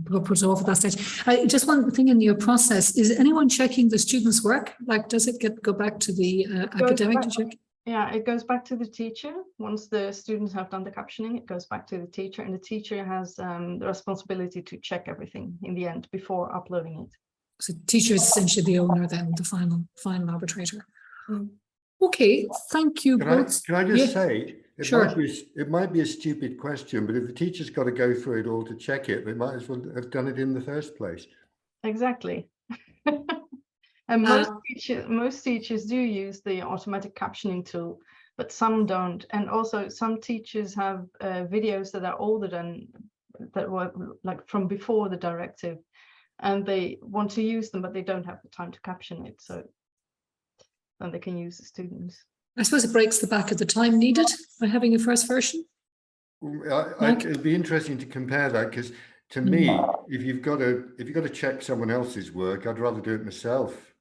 Put off at that stage. Just one thing in your process, is anyone checking the students' work? Like, does it go back to the academic to check? Yeah, it goes back to the teacher. Once the students have done the captioning, it goes back to the teacher, and the teacher has the responsibility to check everything in the end before uploading it. So teacher is essentially the owner, then the final arbitrator. Okay, thank you both. Can I just say, sure. It might be a stupid question, but if the teacher's got to go through it all to check it, they might as well have done it in the first place. Exactly. And most teachers do use the automatic captioning tool, but some don't. And also some teachers have videos that are older than that were like from before the directive, and they want to use them, but they don't have the time to caption it. So then they can use the students. I suppose it breaks the back of the time needed by having a first version. It'd be interesting to compare that, because to me, if you've got to check someone else's work, I'd rather do it myself.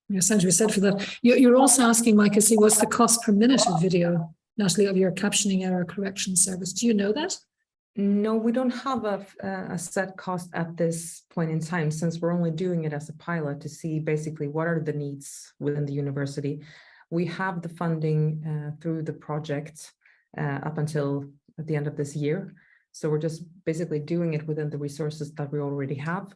Yes, Andrew said for that. You're also asking, Mike, see what's the cost per minute of video, Natalie, of your captioning error correction service. Do you know that? No, we don't have a set cost at this point in time, since we're only doing it as a pilot to see basically what are the needs within the university. We have the funding through the project up until at the end of this year. So we're just basically doing it within the resources that we already have.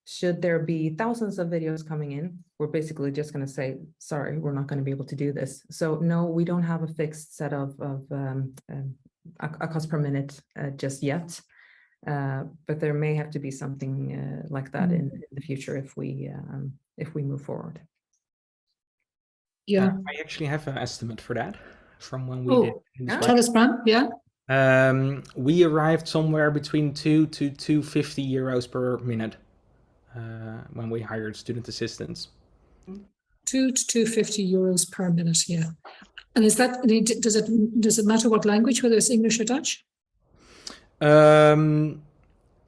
Should there be thousands of videos coming in, we're basically just going to say, sorry, we're not going to be able to do this. So no, we don't have a fixed set of a cost per minute just yet. But there may have to be something like that in the future if we move forward. Yeah, I actually have an estimate for that from when we did. Tell us, Bram. Yeah. We arrived somewhere between 2 to 250 euros per minute when we hired student assistants. 2 to 250 euros per minute. Yeah. And is that, does it matter what language, whether it's English or Dutch? No,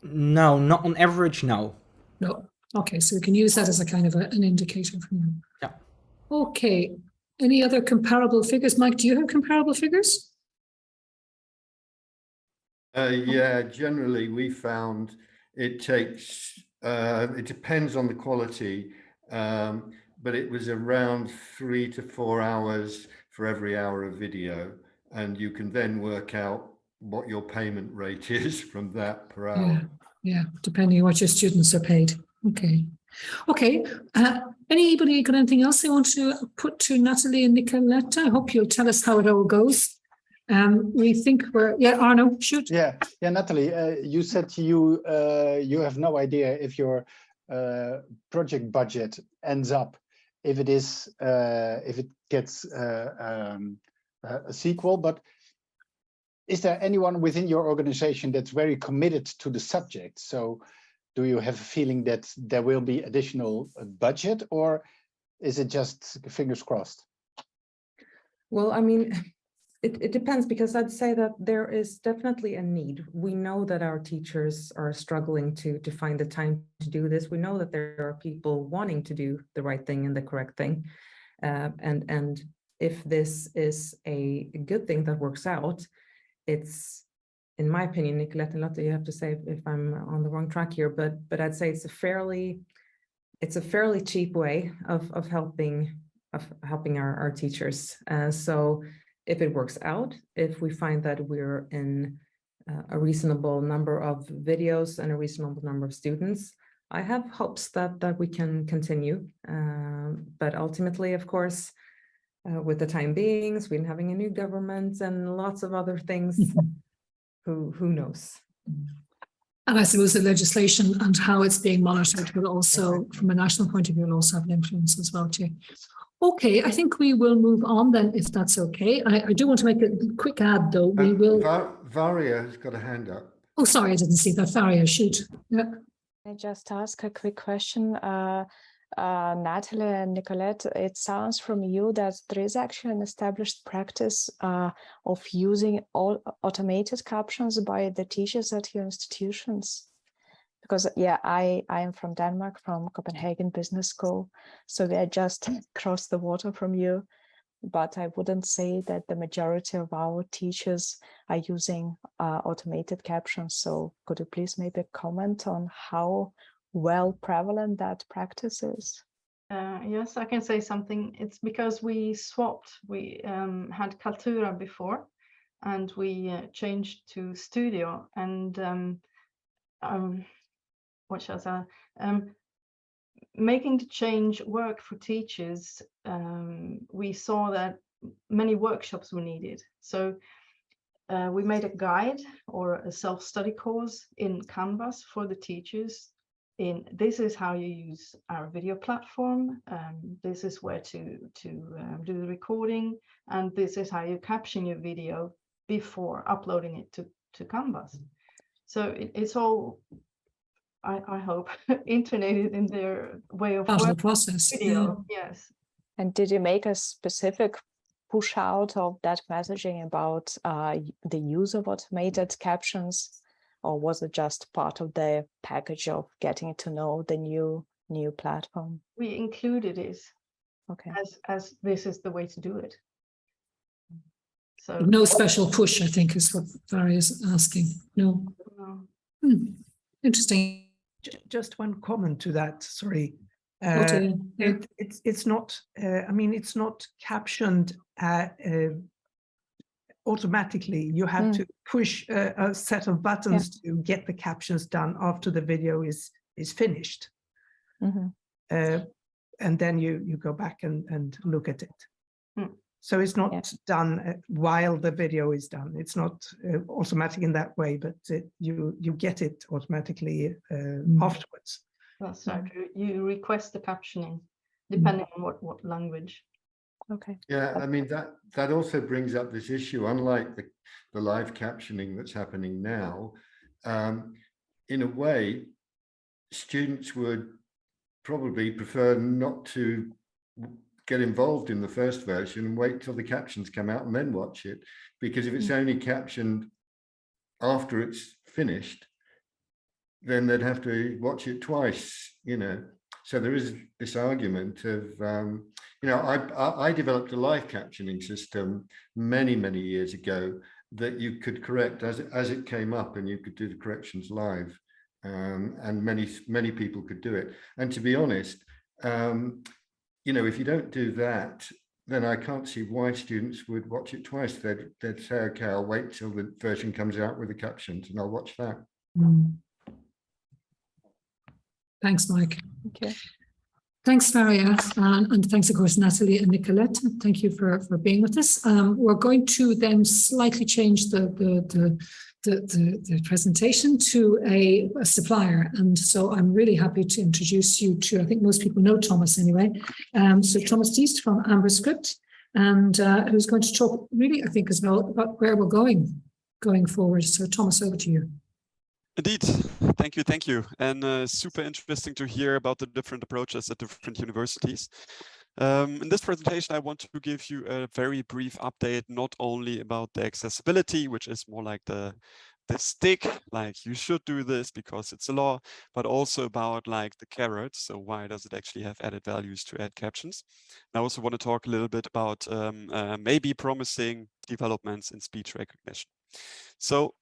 not on average, no. No. Okay, so we can use that as a kind of an indicator from you. Yeah. Okay. Any other comparable figures? Mike, do you have comparable figures? Yeah, generally we found it takes, it depends on the quality, but it was around 3 to 4 hours for every hour of video. And you can then work out what your payment rate is from that per hour. Yeah, depending on what your students are paid. Okay. Okay. Anybody got anything else they want to put to Natalie and Nicoletta? I hope you'll tell us how it all goes. We think Arno, shoot. Yeah, Natalie, you said you have no idea if your project budget ends up, if it gets a sequel, but is there anyone within your organization that's very committed to the subject? So do you have a feeling that there will be additional budget, or is it just fingers crossed? Well, I mean, it depends, because I'd say that there is definitely a need. We know that our teachers are struggling to find the time to do this. We know that there are people wanting to do the right thing and the correct thing. And if this is a good thing that works out, it's, in my opinion, Nicolette and Lotte, you have to say if I'm on the wrong track here, but I'd say it's a fairly cheap way of helping our teachers. So if it works out, if we find that we're in a reasonable number of videos and a reasonable number of students, I have hopes that we can continue. But ultimately, of course, with the time being, Sweden having a new government and lots of other things, who knows? And I suppose the legislation and how it's being monitored will also, from a national point of view, will also have an influence as well too. Okay, I think we will move on then, if that's okay. I do want to make a quick add though. We will. Varia has got a hand up. Oh, sorry, I didn't see that. Varia, shoot. Yeah. I just ask a quick question. Natalie and Nicolette, it sounds from you that there is actually an established practice of using all automated captions by the teachers at your institutions. Because yeah, I am from Denmark, from Copenhagen Business School. So we are just across the water from you. But I wouldn't say that the majority of our teachers are using automated captions. So could you please maybe comment on how well prevalent that practice is? Yes, I can say something. It's because we swapped. We had Kaltura before, and we changed to Studio. And what shall I say? Making the change work for teachers, we saw that many workshops were needed. So we made a guide or a self-study course in Canvas for the teachers. This is how you use our video platform. This is where to do the recording, and this is how you caption your video before uploading it to Canvas. So it's all, I hope, integrated in their way of Part of working. the process. Video, yes. And did you make a specific push out of that messaging about the use of automated captions? Or was it just part of the package of getting to know the new platform? We included it Okay. as this is the way to do it. So No special push, I think, is what Varia is asking. No. Interesting. Just one comment to that. Sorry. Okay. It's not. I mean, it's not captioned automatically. You have to push a set of buttons to get the captions done after the video is finished. And then you go back and look at it. So it's not done while the video is done. It's not automatic in that way, but you get it automatically afterwards. That's right. You request the captioning depending on what language. Okay. Yeah, I mean, that also brings up this issue, unlike the live captioning that's happening now. In a way, students would probably prefer not to get involved in the first version and wait till the captions come out and then watch it, because if it's only captioned after it's finished, then they'd have to watch it twice, you know. So there is this argument of, you know, I developed a live captioning system many years ago that you could correct as it came up, and you could do the corrections live, and many people could do it. And to be honest, you know, if you don't do that, then I can't see why students would watch it twice. They'd say, okay, I'll wait till the version comes out with the captions and I'll watch that. Thanks, Mike. Okay. Thanks, Varia, and thanks, of course, Natalie and Nicolette. Thank you for being with us. We're going to then slightly change the presentation to a supplier, and so I'm really happy to introduce you to, I think most people know Thomas anyway. So Thomas Dieste from Amberscript, and who's going to talk really, I think, as well about where we're going forward. So Thomas, over to you. Indeed, thank you. And super interesting to hear about the different approaches at different universities. In this presentation, I want to give you a very brief update, not only about the accessibility, which is more like the stick, like you should do this because it's a law, but also about like the carrot. So why does it actually have added values to add captions? I also want to talk a little bit about maybe promising developments in speech recognition. So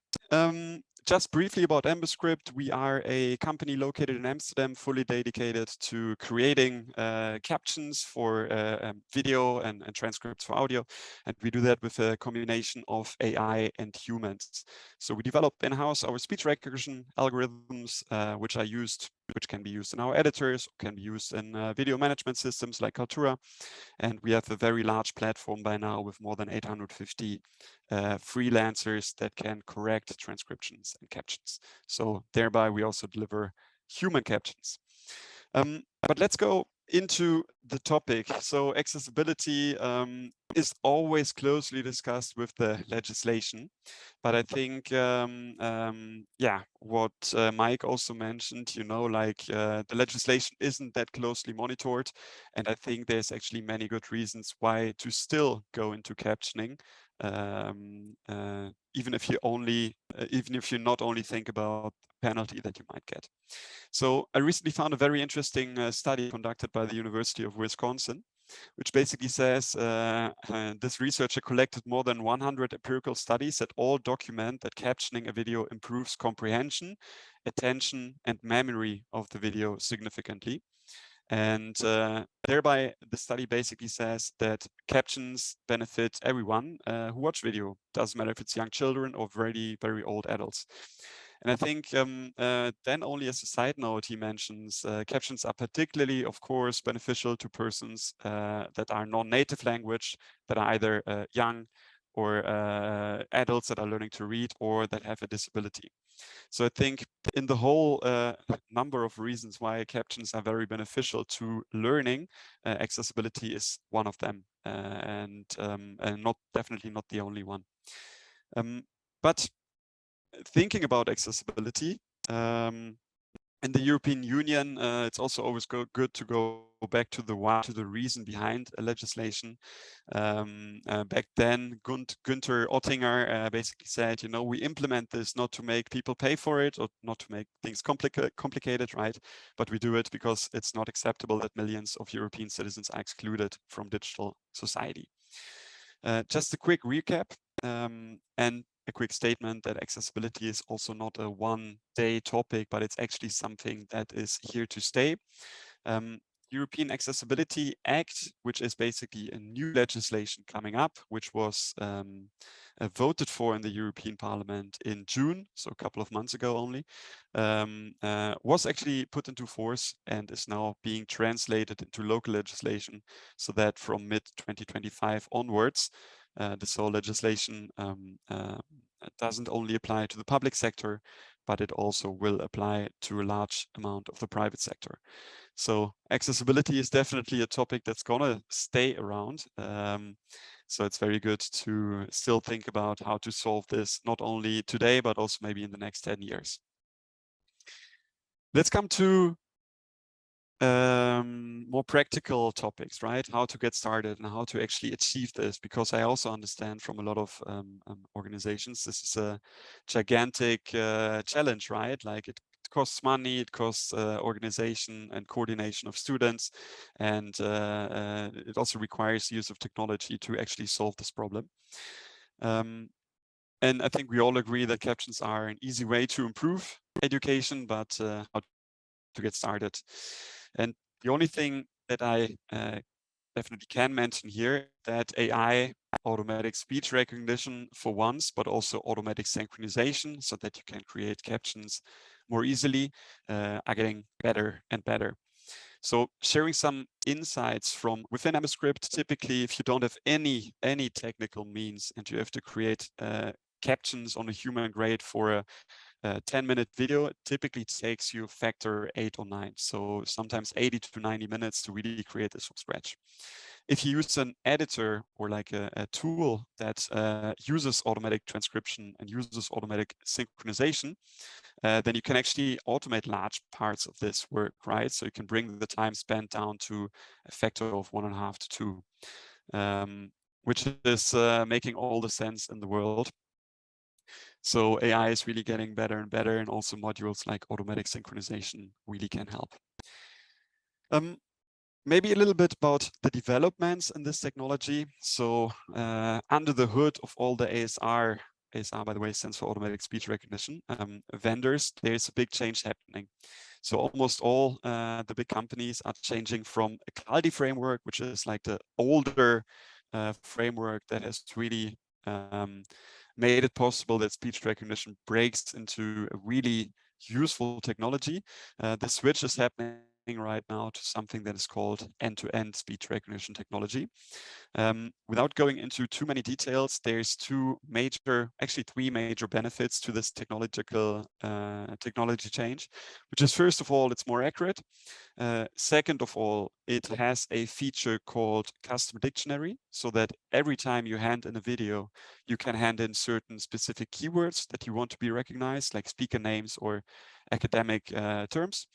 just briefly about Amberscript, we are a company located in Amsterdam, fully dedicated to creating captions for video and transcripts for audio. And we do that with a combination of AI and humans. So we develop in-house our speech recognition algorithms, which are used which can be used in our editors, can be used in video management systems like Kaltura. And we have a very large platform by now with more than 850 freelancers that can correct transcriptions and captions. So thereby we also deliver human captions. But let's go into the topic. So accessibility is always closely discussed with the legislation, but I think yeah, what Mike also mentioned, you know, like the legislation isn't that closely monitored, and I think there's actually many good reasons why to still go into captioning, even if you not only think about penalty that you might get. So I recently found a very interesting study conducted by the University of Wisconsin, which basically says this researcher collected more than 100 empirical studies that all document that captioning a video improves comprehension, attention, and memory of the video significantly. And thereby, the study basically says that captions benefit everyone who watch video. Doesn't matter if it's young children or very, very old adults. And I think then only as a side note, he mentions captions are particularly, of course, beneficial to persons that are non-native language, that are either young or adults that are learning to read or that have a disability. So I think in the whole number of reasons why captions are very beneficial to learning, accessibility is one of them, and definitely not the only one. But thinking about accessibility in the European Union, it's also always good to go back to the reason behind a legislation. Back then, Günther Oettinger basically said, you know, we implement this not to make people pay for it or not to make things complicated, right? But we do it because it's not acceptable that millions of European citizens are excluded from digital society. Just a quick recap and a quick statement that accessibility is also not a one-day topic, but it's actually something that is here to stay. European Accessibility Act, which is basically a new legislation coming up, which was voted for in the European Parliament in June, so a couple of months ago only, was actually put into force and is now being translated into local legislation, so that from mid-2025 onwards, this whole legislation doesn't only apply to the public sector, but it also will apply to a large amount of the private sector. So accessibility is definitely a topic that's gonna stay around. So it's very good to still think about how to solve this, not only today, but also maybe in the next 10 years. Let's come to more practical topics, right? How to get started and how to actually achieve this, because I also understand from a lot of organizations, this is a gigantic challenge, right? Like it costs money, it costs organization and coordination of students, and it also requires use of technology to actually solve this problem. And I think we all agree that captions are an easy way to improve education, but how to get started. And the only thing that I definitely can mention here, that AI, automatic speech recognition for once, but also automatic synchronization, so that you can create captions more easily, are getting better and better. So sharing some insights from within Amberscript, typically if you don't have any technical means and you have to create captions on a human grade for a 10-minute video, it typically takes you factor 8 or 9. So sometimes 80 to 90 minutes to really create this from scratch. If you use an editor or like a tool that uses automatic transcription and uses automatic synchronization, then you can actually automate large parts of this work, right? So you can bring the time spent down to a factor of 1.5 to 2, which is making all the sense in the world. So AI is really getting better and better, and also modules like automatic synchronization really can help. Maybe a little bit about the developments in this technology. So under the hood of all the ASR, by the way, stands for automatic speech recognition, vendors, there's a big change happening. So almost all the big companies are changing from a Kaldi framework, which is like the older framework that has really made it possible that speech recognition breaks into a really useful technology. The switch is happening right now to something that is called end-to-end speech recognition technology. Without going into too many details, there's three major benefits to this technology change, which is, first of all, it's more accurate. Second of all, it has a feature called custom dictionary, so that every time you hand in a video, you can hand in certain specific keywords that you want to be recognized, like speaker names or academic terms.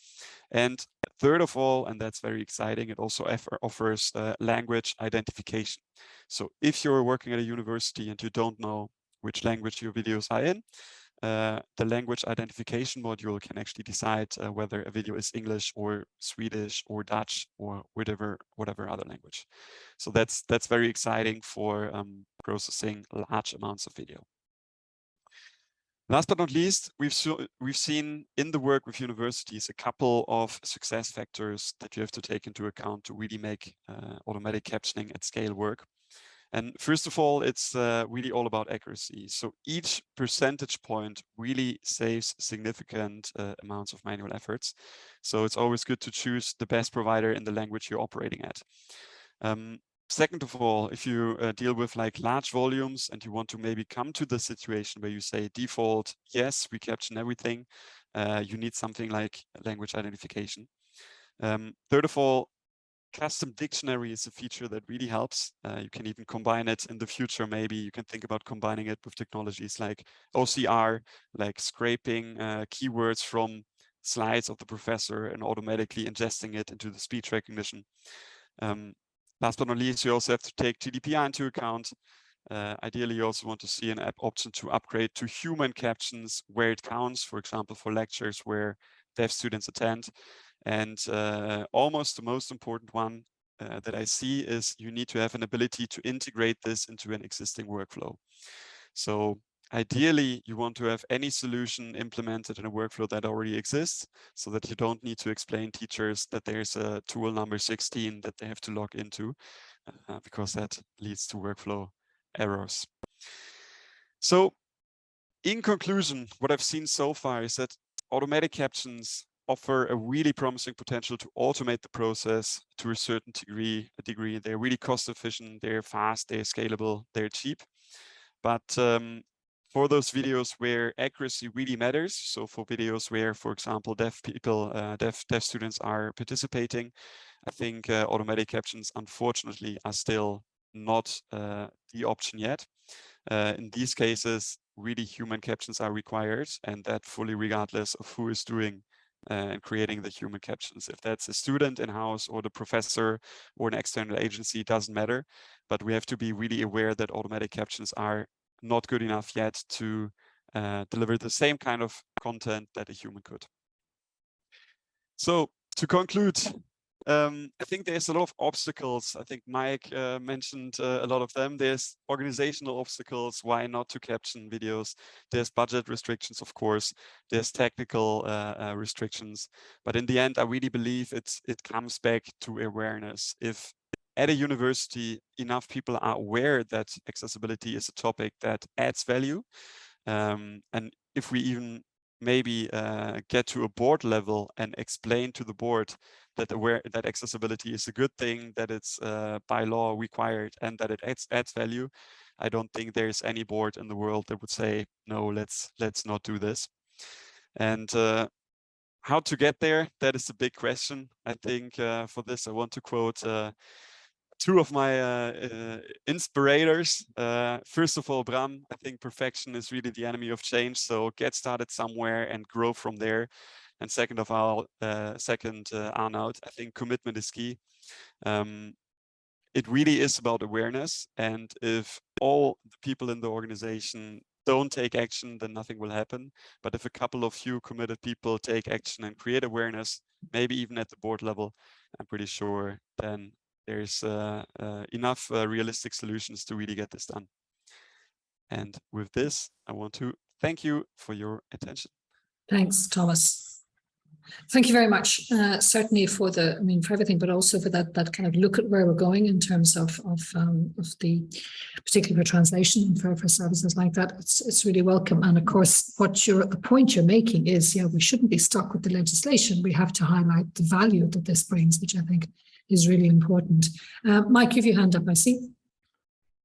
And third of all, and that's very exciting, it also offers language identification. So if you're working at a university and you don't know which language your videos are in, the language identification module can actually decide whether a video is English or Swedish or Dutch or whatever other language. So that's very exciting for processing large amounts of video. Last but not least, we've seen in the work with universities a couple of success factors that you have to take into account to really make automatic captioning at scale work. And first of all, it's really all about accuracy. So each percentage point really saves significant amounts of manual efforts. So it's always good to choose the best provider in the language you're operating at. Second of all, if you deal with like large volumes and you want to maybe come to the situation where you say default, yes, we caption everything, you need something like language identification. Third of all, custom dictionary is a feature that really helps. You can even combine it in the future. Maybe you can think about combining it with technologies like OCR, like scraping keywords from slides of the professor and automatically ingesting it into the speech recognition. Last but not least, you also have to take GDPR into account. Ideally, you also want to see an app option to upgrade to human captions where it counts, for example, for lectures where deaf students attend. And almost the most important one that I see is you need to have an ability to integrate this into an existing workflow. So ideally, you want to have any solution implemented in a workflow that already exists, so that you don't need to explain teachers that there's a tool number 16 that they have to log into, because that leads to workflow errors. So in conclusion, what I've seen so far is that automatic captions offer a really promising potential to automate the process to a certain degree. They're really cost efficient, they're fast, they're scalable, they're cheap. But for those videos where accuracy really matters, so for videos where, for example, deaf students are participating, I think automatic captions, unfortunately, are still not the option yet. In these cases, really human captions are required, and that fully regardless of who is doing and creating the human captions. If that's a student in-house or the professor or an external agency, doesn't matter. But we have to be really aware that automatic captions are not good enough yet to deliver the same kind of content that a human could. So to conclude, I think there's a lot of obstacles. I think Mike mentioned a lot of them. There's organizational obstacles, why not to caption videos. There's budget restrictions, of course. There's technical restrictions. But in the end, I really believe it comes back to awareness. If at a university, enough people are aware that accessibility is a topic that adds value, and if we even maybe get to a board level and explain to the board that accessibility is a good thing, that it's by law required, and that it adds value, I don't think there's any board in the world that would say, no, let's not do this. And how to get there, that is a big question. I think for this, I want to quote two of my inspirators. First of all, Bram, I think perfection is really the enemy of change. So get started somewhere and grow from there. And second of all, Arnout, I think commitment is key. It really is about awareness. And if all the people in the organization don't take action, then nothing will happen. But if a couple of few committed people take action and create awareness, maybe even at the board level, I'm pretty sure then there's enough realistic solutions to really get this done. And with this, I want to thank you for your attention. Thanks, Thomas. Thank you very much. Certainly for the, for everything, but also for that kind of look at where we're going in terms of the, particularly for translation and for services like that. It's really welcome. And of course, the point you're making is, we shouldn't be stuck with the legislation. We have to highlight the value that this brings, which I think is really important. Mike, give your hand up, I see.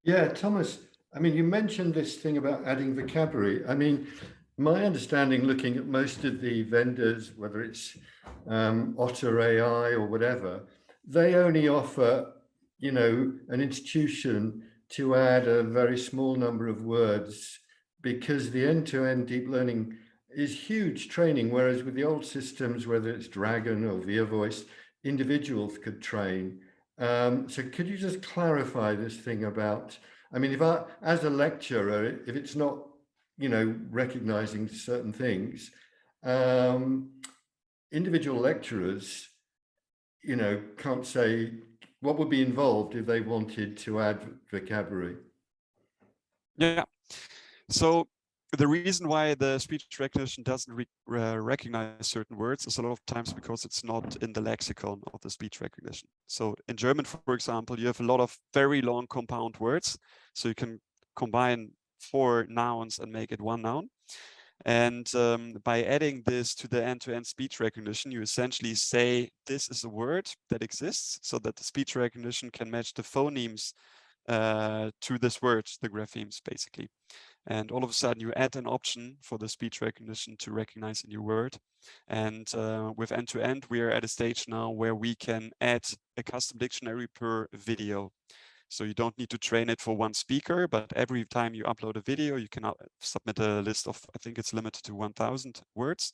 Yeah, Thomas, you mentioned this thing about adding vocabulary. My understanding, looking at most of the vendors, whether it's Otter AI or whatever, they only offer, an institution to add a very small number of words, because the end-to-end deep learning is huge training, whereas with the old systems, whether it's Dragon or Via Voice, individuals could train. So could you just clarify this thing about, if I, as a lecturer, if it's not recognizing certain things, individual lecturers, can't say what would be involved if they wanted to add vocabulary. Yeah. So the reason why the speech recognition doesn't recognize certain words is a lot of times because it's not in the lexicon of the speech recognition. So in German, for example, you have a lot of very long compound words. So you can combine 4 nouns and make it 1 noun. And by adding this to the end-to-end speech recognition, you essentially say this is a word that exists, so that the speech recognition can match the phonemes to this word, the graphemes basically. And all of a sudden you add an option for the speech recognition to recognize a new word. And with end-to-end, we are at a stage now where we can add a custom dictionary per video. So you don't need to train it for one speaker, but every time you upload a video, you can submit a list of, I think it's limited to 1,000 words.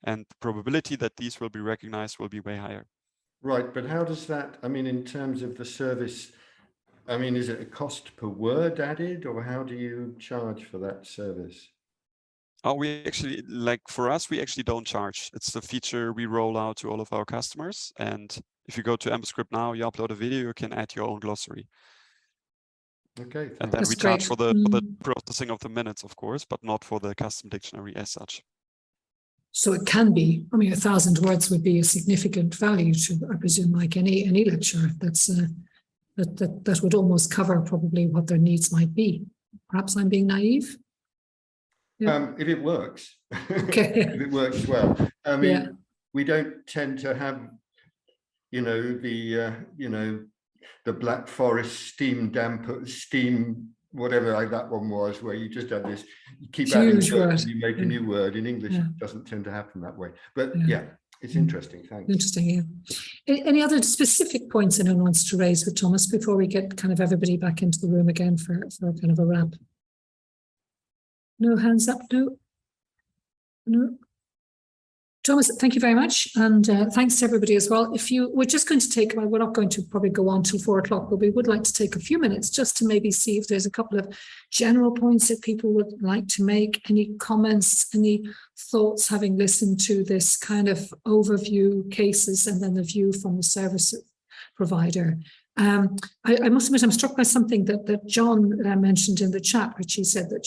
And the probability that these will be recognized will be way higher. Right, but how does that, in terms of the service, is it a cost per word added, or how do you charge for that service? Oh, we actually, for us, we actually don't charge. It's the feature we roll out to all of our customers. And if you go to Amberscript now, you upload a video, you can add your own glossary. Okay. And then we charge for the processing of the minutes, of course, but not for the custom dictionary as such. So it can be, 1,000 words would be a significant value to, I presume, like any lecturer. That would almost cover probably what their needs might be. Perhaps I'm being naive. Yeah. If it works, okay. If it works well. We don't tend to have, the Black Forest steam damper, whatever like that one was, where you just have this, you keep adding words and you make a new word. In English, it doesn't tend to happen that way. But it's interesting. Thanks. Interesting. Yeah. Any other specific points anyone wants to raise with Thomas before we get kind of everybody back into the room again for kind of a wrap? No hands up, no. Thomas, thank you very much. And thanks to everybody as well. We're just going to take, we're not going to probably go on till 4 o'clock, but we would like to take a few minutes just to maybe see if there's a couple of general points that people would like to make. Any comments, any thoughts, having listened to this kind of overview cases and then the view from the service provider. I must admit, I'm struck by something that John mentioned in the chat, which he said that,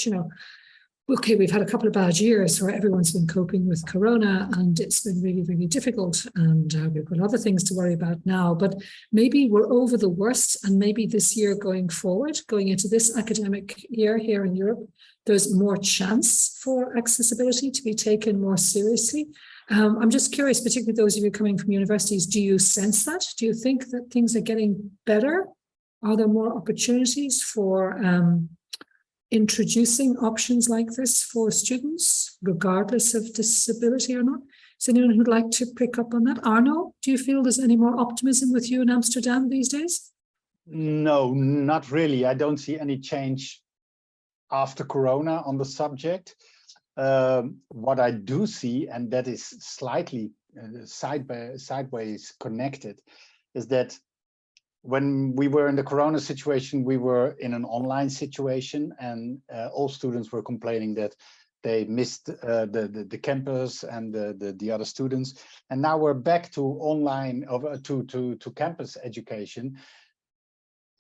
okay, we've had a couple of bad years where everyone's been coping with Corona and it's been really, really difficult. And we've got other things to worry about now, but maybe we're over the worst. And maybe this year going forward, going into this academic year here in Europe, there's more chance for accessibility to be taken more seriously. I'm just curious, particularly those of you coming from universities, do you sense that? Do you think that things are getting better? Are there more opportunities for introducing options like this for students, regardless of disability or not? Is anyone who'd like to pick up on that? Arno, do you feel there's any more optimism with you in Amsterdam these days? No, not really. I don't see any change after Corona on the subject. What I do see, and that is slightly sideways connected, is that when we were in the Corona situation, we were in an online situation, and all students were complaining that they missed the campus and the other students. And now we're back to online, to campus education.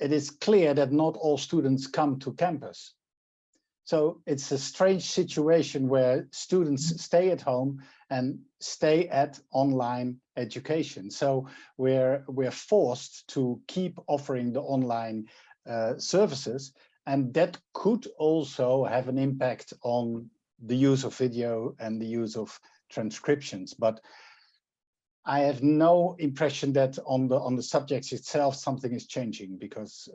It is clear that not all students come to campus. So it's a strange situation where students stay at home and stay at online education. So we're forced to keep offering the online services, and that could also have an impact on the use of video and the use of transcriptions. But I have no impression that on the subjects itself something is changing, because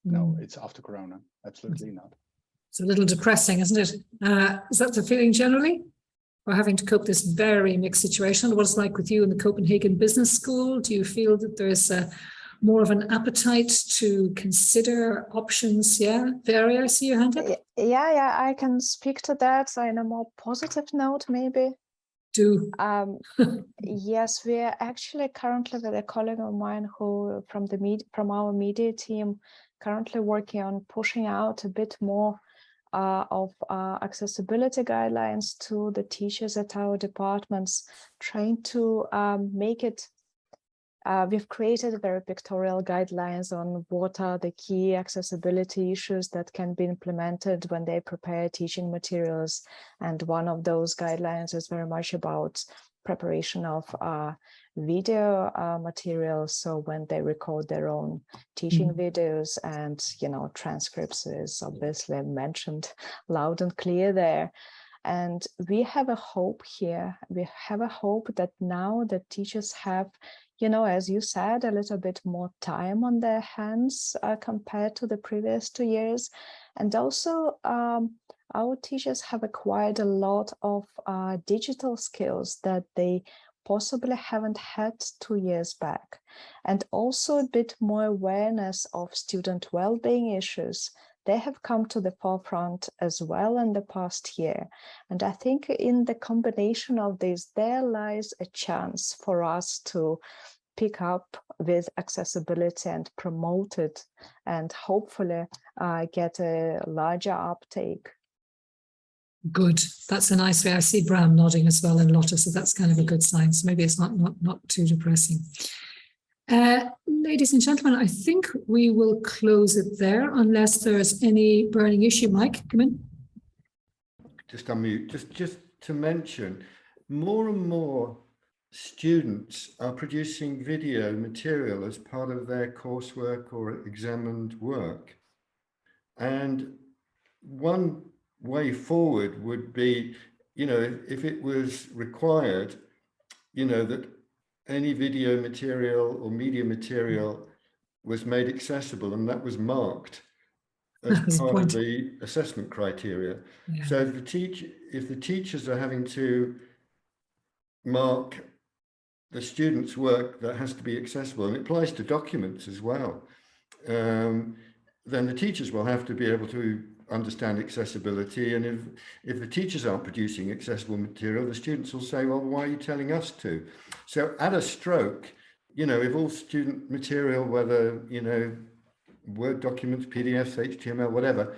no, it's after Corona. Absolutely not. It's a little depressing, isn't it? Is that the feeling generally? We're having to cope this very mixed situation. What it's like with you in the Copenhagen Business School? Do you feel that there's more of an appetite to consider options? Yeah, Valeria, I see your hand up. Yeah, I can speak to that in a more positive note, maybe. Do. Yes, we are actually currently with a colleague of mine who from our media team currently working on pushing out a bit more of accessibility guidelines to the teachers at our departments, trying to make it. We've created very pictorial guidelines on what are the key accessibility issues that can be implemented when they prepare teaching materials. And one of those guidelines is very much about preparation of video materials. So when they record their own teaching videos, and, you know, transcripts is obviously mentioned loud and clear there. And we have a hope here. We have a hope that now that teachers have, you know, as you said, a little bit more time on their hands compared to the previous 2 years. And also our teachers have acquired a lot of digital skills that they possibly haven't had 2 years back. And also a bit more awareness of student well-being issues. They have come to the forefront as well in the past year. And I think in the combination of this, there lies a chance for us to pick up with accessibility and promote it, and hopefully get a larger uptake. Good. That's a nice way. I see Bram nodding as well, and Lotta, so that's kind of a good sign. So maybe it's not too depressing. Ladies and gentlemen, I think we will close it there unless there's any burning issue. Mike, come in. Just unmute. Just to mention, more and more students are producing video material as part of their coursework or examined work. And one way forward would be, you know, if it was required, you know, that any video material or media material was made accessible, and that was marked as part of the assessment criteria. Yeah. So if the teachers are having to mark the students' work that has to be accessible, and it applies to documents as well, then the teachers will have to be able to understand accessibility. And if the teachers aren't producing accessible material, the students will say, well, why are you telling us to? So at a stroke, you know, if all student material, whether, you know, Word documents, PDFs, HTML, whatever,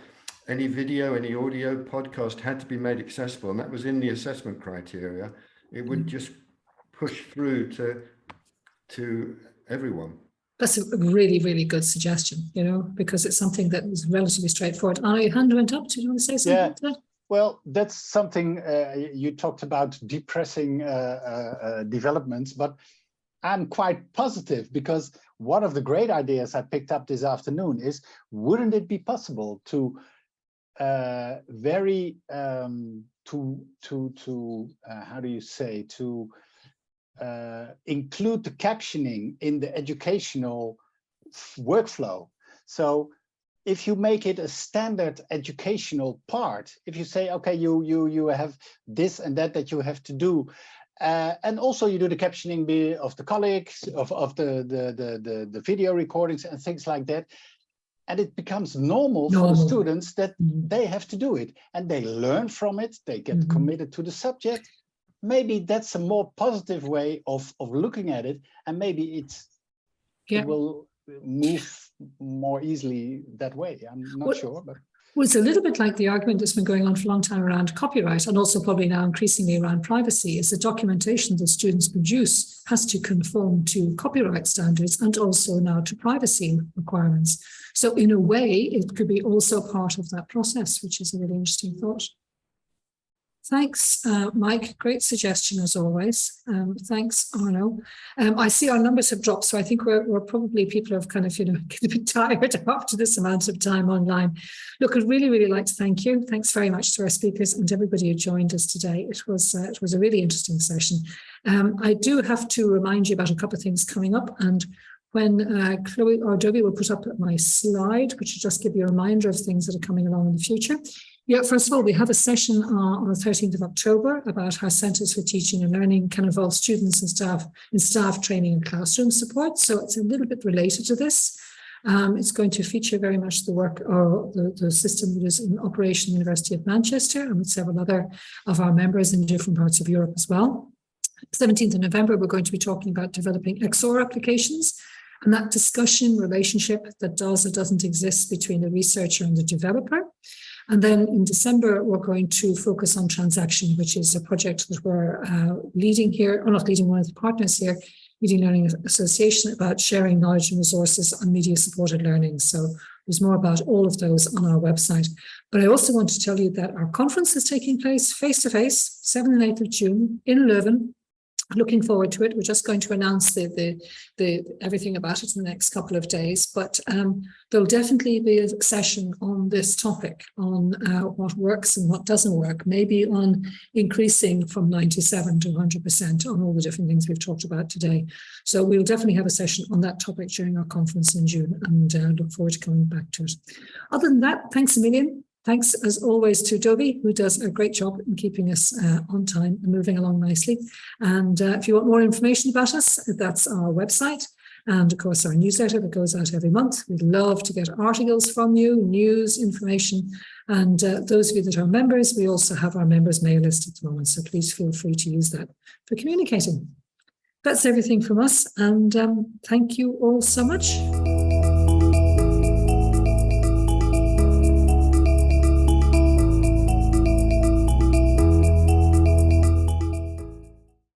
any video, any audio, podcast had to be made accessible, and that was in the assessment criteria, it would just push through to everyone. That's a really, really good suggestion, you know, because it's something that is relatively straightforward. Anna, your hand went up. Do you want to say something to that? Well, that's something you talked about, depressing developments, but I'm quite positive, because one of the great ideas I picked up this afternoon is, wouldn't it be possible to how do you say, to include the captioning in the educational workflow? So if you make it a standard educational part, if you say, okay, you have this and that you have to do, and also you do the captioning of the colleagues, of the video recordings and things like that, and it becomes normal for the students that they have to do it, and they learn from it, they get committed to the subject. Maybe that's a more positive way of looking at it, and maybe it will move more easily that way. I'm not sure, but Well, it's a little bit like the argument that's been going on for a long time around copyright, and also probably now increasingly around privacy, is the documentation that students produce has to conform to copyright standards and also now to privacy requirements. So in a way, it could be also part of that process, which is a really interesting thought. Thanks, Mike. Great suggestion as always. Thanks, Arno. I see our numbers have dropped, so I think we're probably, people have kind of, get a bit tired after this amount of time online. Look, I'd really, really like to thank you. Thanks very much to our speakers and everybody who joined us today. It was a really interesting session. I do have to remind you about a couple of things coming up, and when Chloe or Dobby will put up my slide, which will just give you a reminder of things that are coming along in the future. Yeah, first of all, we have a session on the 13th of October about how Centres for Teaching and Learning can involve students and staff in staff training and classroom support. So it's a little bit related to this. It's going to feature very much the work or the system that is in operation at the University of Manchester and with several other of our members in different parts of Europe as well. 17th of November, we're going to be talking about developing XOR applications, and that discussion relationship that does or doesn't exist between the researcher and the developer. And then in December, we're going to focus on Transaction, which is a project that we're leading here, or not leading, one of the partners here, Media Learning Association, about sharing knowledge and resources on media-supported learning. So there's more about all of those on our website. But I also want to tell you that our conference is taking place face-to-face, 7th and 8th of June in Leuven. Looking forward to it. We're just going to announce the everything about it in the next couple of days, but there'll definitely be a session on this topic, on what works and what doesn't work, maybe on increasing from 97 to 100% on all the different things we've talked about today. So we'll definitely have a session on that topic during our conference in June, and look forward to coming back to it. Other than that, thanks a million. Thanks, as always, to Dobby, who does a great job in keeping us on time and moving along nicely. And if you want more information about us, that's our website. And of course, our newsletter that goes out every month. We'd love to get articles from you, news, information. And those of you that are members, we also have our members mail list at the moment. So please feel free to use that for communicating. That's everything from us. And thank you all so much.